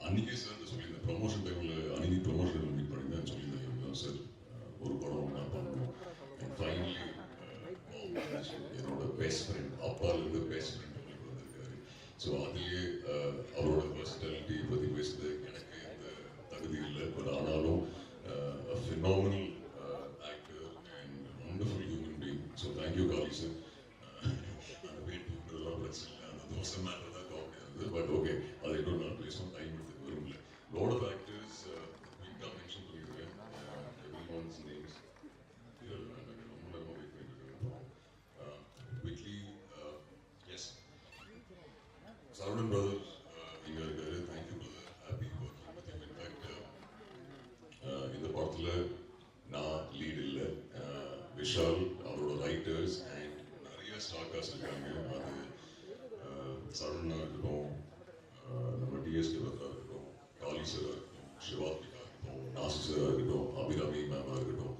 அன்றைக்கே சார் சொல்லியிருந்தேன், ப்ரமோஷன் டைமில் அன்றைக்கி ப்ரமோஷன் மீட் பண்ணியிருந்தேன் சொல்லியிருந்தேன் சார் ஒரு படம் நான் பண்ணணும். அண்ட் ஃபைனலி என்னோட பெஸ்ட் ஃப்ரெண்ட் அப்பாலேருந்து பெஸ்ட் ஃப்ரெண்ட் அவங்களுக்கு வந்திருக்காரு. ஸோ அதுலேயே அவரோட பர்சனாலிட்டி பற்றி பேசுறது எனக்கு எந்த தகுதி இல்லை. பட் ஆனாலும் phenomenal actor and wonderful human being. So thank you Kali sir. அந்த வெயிட் தூக்குறதுலாம் பிரச்சனை இல்லை, அந்த தோசை மேட்டர் தான் கவனியாது. பட் ஓகே, அதை இன்னும் நான் பேசணும், டைம் எடுத்து வரும்ல. லாட் ஆஃப் ஆக்டர்ஸ் குயிக்காக மென்ஷன் பண்ணியிருக்கேன் எவ்ரிஒன்ஸ் நேம்ஸ். ரொம்ப நேரமாக வெயிட் பண்ணியிருக்கேன். குவிக்லி எஸ், சரவணன் பிரதர் இங்கே இருக்காரு. Thank you brother, happy working with you. In fact இந்த படத்தில் நான் லீட் இல்லை, விஷால் அவரோட ரைட்டர்ஸ் அண்ட் நிறைய ஸ்டார் காஸ்ட் இருக்காங்க. அது சரவணனாக இருக்கட்டும், நம்ம டிஎஸ்கே பிரதராக இருக்கட்டும், காளி சாராக இருக்கட்டும், சிவாத்மிகா இருக்கட்டும், நாசு சாராக இருக்கட்டும், அபிராமி மேமாக இருக்கட்டும்,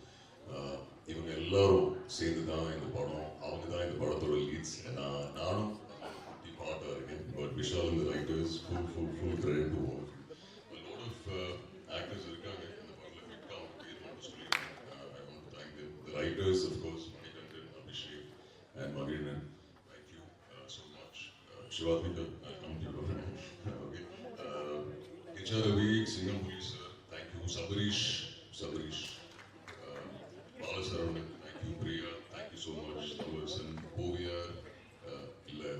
இவங்க எல்லாரும் சேர்ந்து தான் இந்த படம். அவங்க தான் இந்த படத்தோட லீட்ஸ். நானும் பார்ட்டாக இருக்கேன். பட் விஷால் இந்த writers full credit to all. Lot of actors இருக்காங்க இந்த படத்தில். ஃபிட் அவங்க பேர் மட்டும் சொல்லியிருக்கேன். I want to thank them. The writers of course Manikandan, Abhishek and Magizhan. Thank you so much. Sivathmika okay. Kichcha Ravi, Singam Puli sir, thank you. Sabareesh Balasaravanan, thank you. Priya, thank you so much. Thavasan, ஓவியார் இல்லை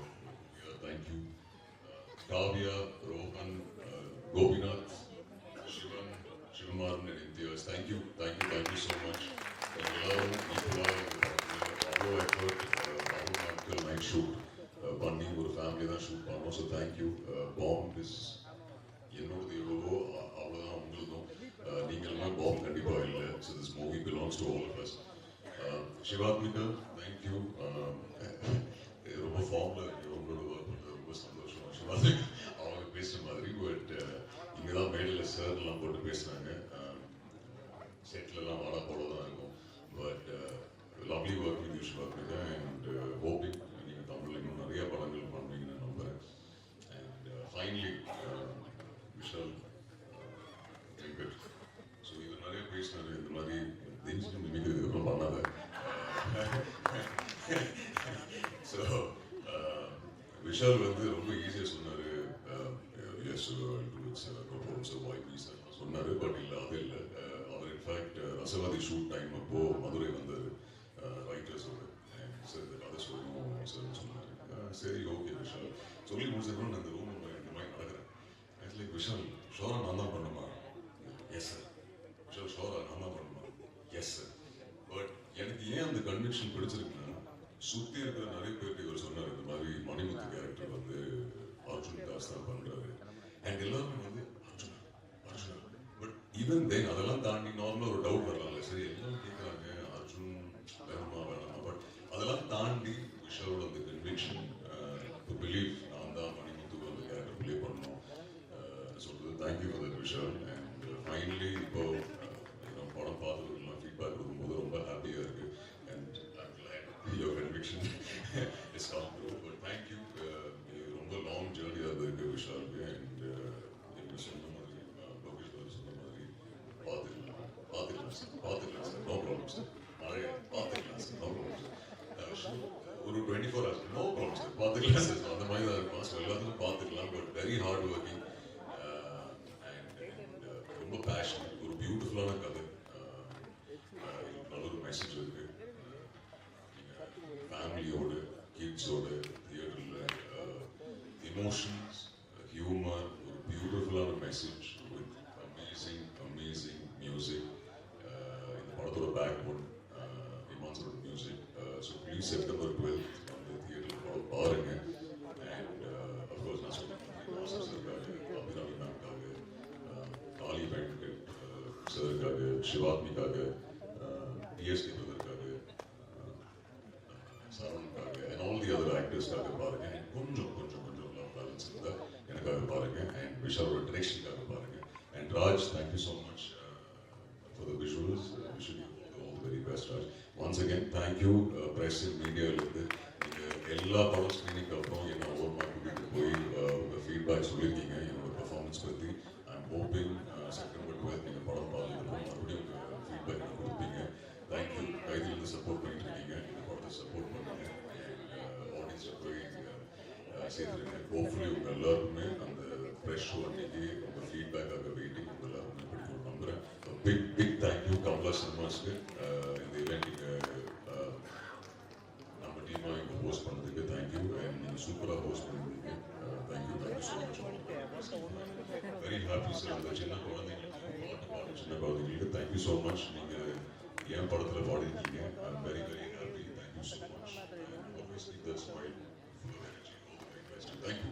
thank you. Kavya, Rohan, Gopinath, Shivaman and Imtiaz, thank you so much. எல்லாரும் அவ்வளோ effort, அவ்வளோ நாட்கள் night shoot பண்ணி ஒரு family தான் shoot பண்ணோம். So thank you. பாம் இஸ் என்னோடது எவ்வளவோ அவ்வளோதான் உங்களுக்கும். நீங்கள்லாம் பாம் கண்டிப்பாக இல்லை. So this movie belongs to all of us. Shivathmika, thank you. ரொம்ப ஃபார்மில் இருக்குது உங்களோட ஒர்க் பண்ணுறது, ரொம்ப சந்தோஷம். அவங்க பேசுகிற மாதிரி. பட் இங்கே தான் மேடையில் சார்லாம் போட்டு பேசுகிறாங்க, செட்லலாம் வாடா போல தான் இருக்கும். But lovely work with you Shivathmika. And hoping நீங்கள் தமிழில் இன்னும் நிறைய படங்கள் பண்ணுவீங்கன்னு நம்புகிறேன். And finally Vishal Venkat. So இவர் நிறைய பேசினார் இந்த மாதிரி திங்ஸ் மிமிக்கிறது அப்புறம் பண்ணாத. ஸோ விஷால் வந்து ரொம்ப ஈஸியாக சொன்னார், எஸ் சொன்னார். பட் இல்லை, அது இல்லை. அவர் இன்ஃபேக்ட் ரசவாதி ஷூட் டைம் அப்போ மதுரை வந்தார் ரைட்டர்ஸோட. சார் இந்த கதை சொல்லணும் சார் சொன்னார். சரி ஓகே விஷால் சொல்லி முடிச்சதுக்கு நான் இந்த ரூம் இந்த மாதிரி நடக்கிறேன். லைக் விஷால் ஷோரா நான் தான் பண்ணுமா? Yes sir. விஷால் ஷோரா நான் தான் பண்ணுமா? Yes sir. பட் எனக்கு ஏன் அந்த கன்விக்ஷன் பிடிச்சிருக்குன்னா, சுற்றி இருக்கிற நிறைய பேருக்கு இவர் சொன்னார் இந்த மாதிரி மணிமுத்து கேரக்டர் வந்து அர்ஜுன் தாஸ் தான் பண்ணுறாரு. அண்ட் எல்லாருமே வந்து அர்ஜுன். பட் ஈவன் தென் அதெல்லாம் தாண்டி நார்மலாக ஒரு டவுட் வரலாம்ல, சரி எல்லாரும் கேட்குறாங்க அர்ஜுன் வேணுமா. பட் அதெல்லாம் தாண்டி விஷாலோட அந்த கன்விக்ஷன் டு பிலீவ் நான் தான் மணிமுத்து அந்த கேரக்டர் ப்ளே பண்ணணும் சொல்கிறது. Thank you for that Vishal. And finally இப்போ படம் பார்த்துருக்கலாம் ஃபீட்பேக் கொடுக்கும்போது ரொம்ப ஹாப்பியாக இருக்குது. And your conviction is come through. But thank you. ரொம்ப லாங் ஜேர்னியாக இருந்திருக்கு விஷால். பார்த்துக்கலாம் சார், நோ ப்ராப்ளம் சார். மழையை பார்த்துக்கலாம் சார், நோ ப்ராப்ளம் சார். ஒரு 24 hours நோ ப்ராப்ளம் சார், பார்த்துக்கலாம் சார். அந்த மாதிரி தான் இருக்கும். ஸோ எல்லாத்துக்கும் பார்த்துக்கலாம். But very hard working and ரொம்ப பேஷன். ஒரு பியூட்டிஃபுல்லான கதை. நல்ல ஒரு மெசேஜ் இருக்கு. ஃபேமிலியோட, கிட்ஸோட, தியேட்டரில் எமோஷன்ஸ், ஹியூமர், ஒரு பியூட்டிஃபுல்லான மெசேஜ் வித் அமேசிங் மியூசிக். இந்த படத்தோட பேக் போன் இமான்ஸோட music. So please September 12th வந்து தியேட்டரில் படம் பாருங்க. அண்ட் அஃப்கோர்ஸ் நான் சொன்னேன் சாருக்காக, அபிராமி மேம்காக, காளி வெங்கட் சாருக்காக, சிவாத்மிக்காக, டிஎஸ்டி பிரதருக்காக, சரவணுக்காக, அண்ட் ஆல் தி அதர் ஆக்டர்ஸ்க்காக பாருங்க. அண்ட் கொஞ்சம் லவ் பேலன்ஸ் இருந்தால் எனக்காக பாருங்க. அண்ட் விஷாலோட டிரெக்ஷனுக்காக பாருங்க. And Raj, thank you so much for the visuals. Wishing you all the very best, Raj. Once again, thank you, press and media. எல்லா படம் ஸ்க்ரீனிங்க்கு அப்புறம் என்ன ஓரமாக கூட்டிகிட்டு போய் உங்கள் ஃபீட்பேக் சொல்லியிருக்கீங்க என்னோட பெர்ஃபார்மன்ஸ் பற்றி. ஐம் ஹோப்பிங் செப்டம்பர் 12th நீங்கள் படம் பார்த்துருக்கோம், மறுபடியும் உங்கள் ஃபீட்பேக் எனக்கு கொடுப்பீங்க. தேங்க்யூ. கைதிலிருந்து சப்போர்ட் பண்ணிட்டு இருக்கீங்க, இந்த படத்தை சப்போர்ட் பண்ணுங்க. ஆடியன்ஸை போய் சேர்த்துருங்க. ஹோப்ஃபுல்லி உங்கள் எல்லாருக்குமே அந்த ஃப்ரெஷ் ஷோ அன்னைக்கு உங்கள் ஃபீட்பேக்காக வெயிட்டிங் உங்கள் எல்லாருக்குமே பிடிக்கும் நம்புகிறேன். பிக் தேங்க்யூ கமலா சினிமாஸ்க்கு இந்த இவெண்ட் நீங்கள் நம்ம டீமாக இங்கே ஹோஸ்ட் பண்ணதுக்கு தேங்க்யூ. அண்ட் நீங்கள் சூப்பராக ஹோஸ்ட் பண்ணிருந்தீங்க. Thank you so much. Very happy sir. அந்த சின்ன குழந்தைங்களுக்கு தேங்க்யூ ஸோ மச். நீங்கள் என் படத்தில் பாடிருக்கீங்க. I am very happy. Thank you so much. Obviously that's my full energy. Thank you.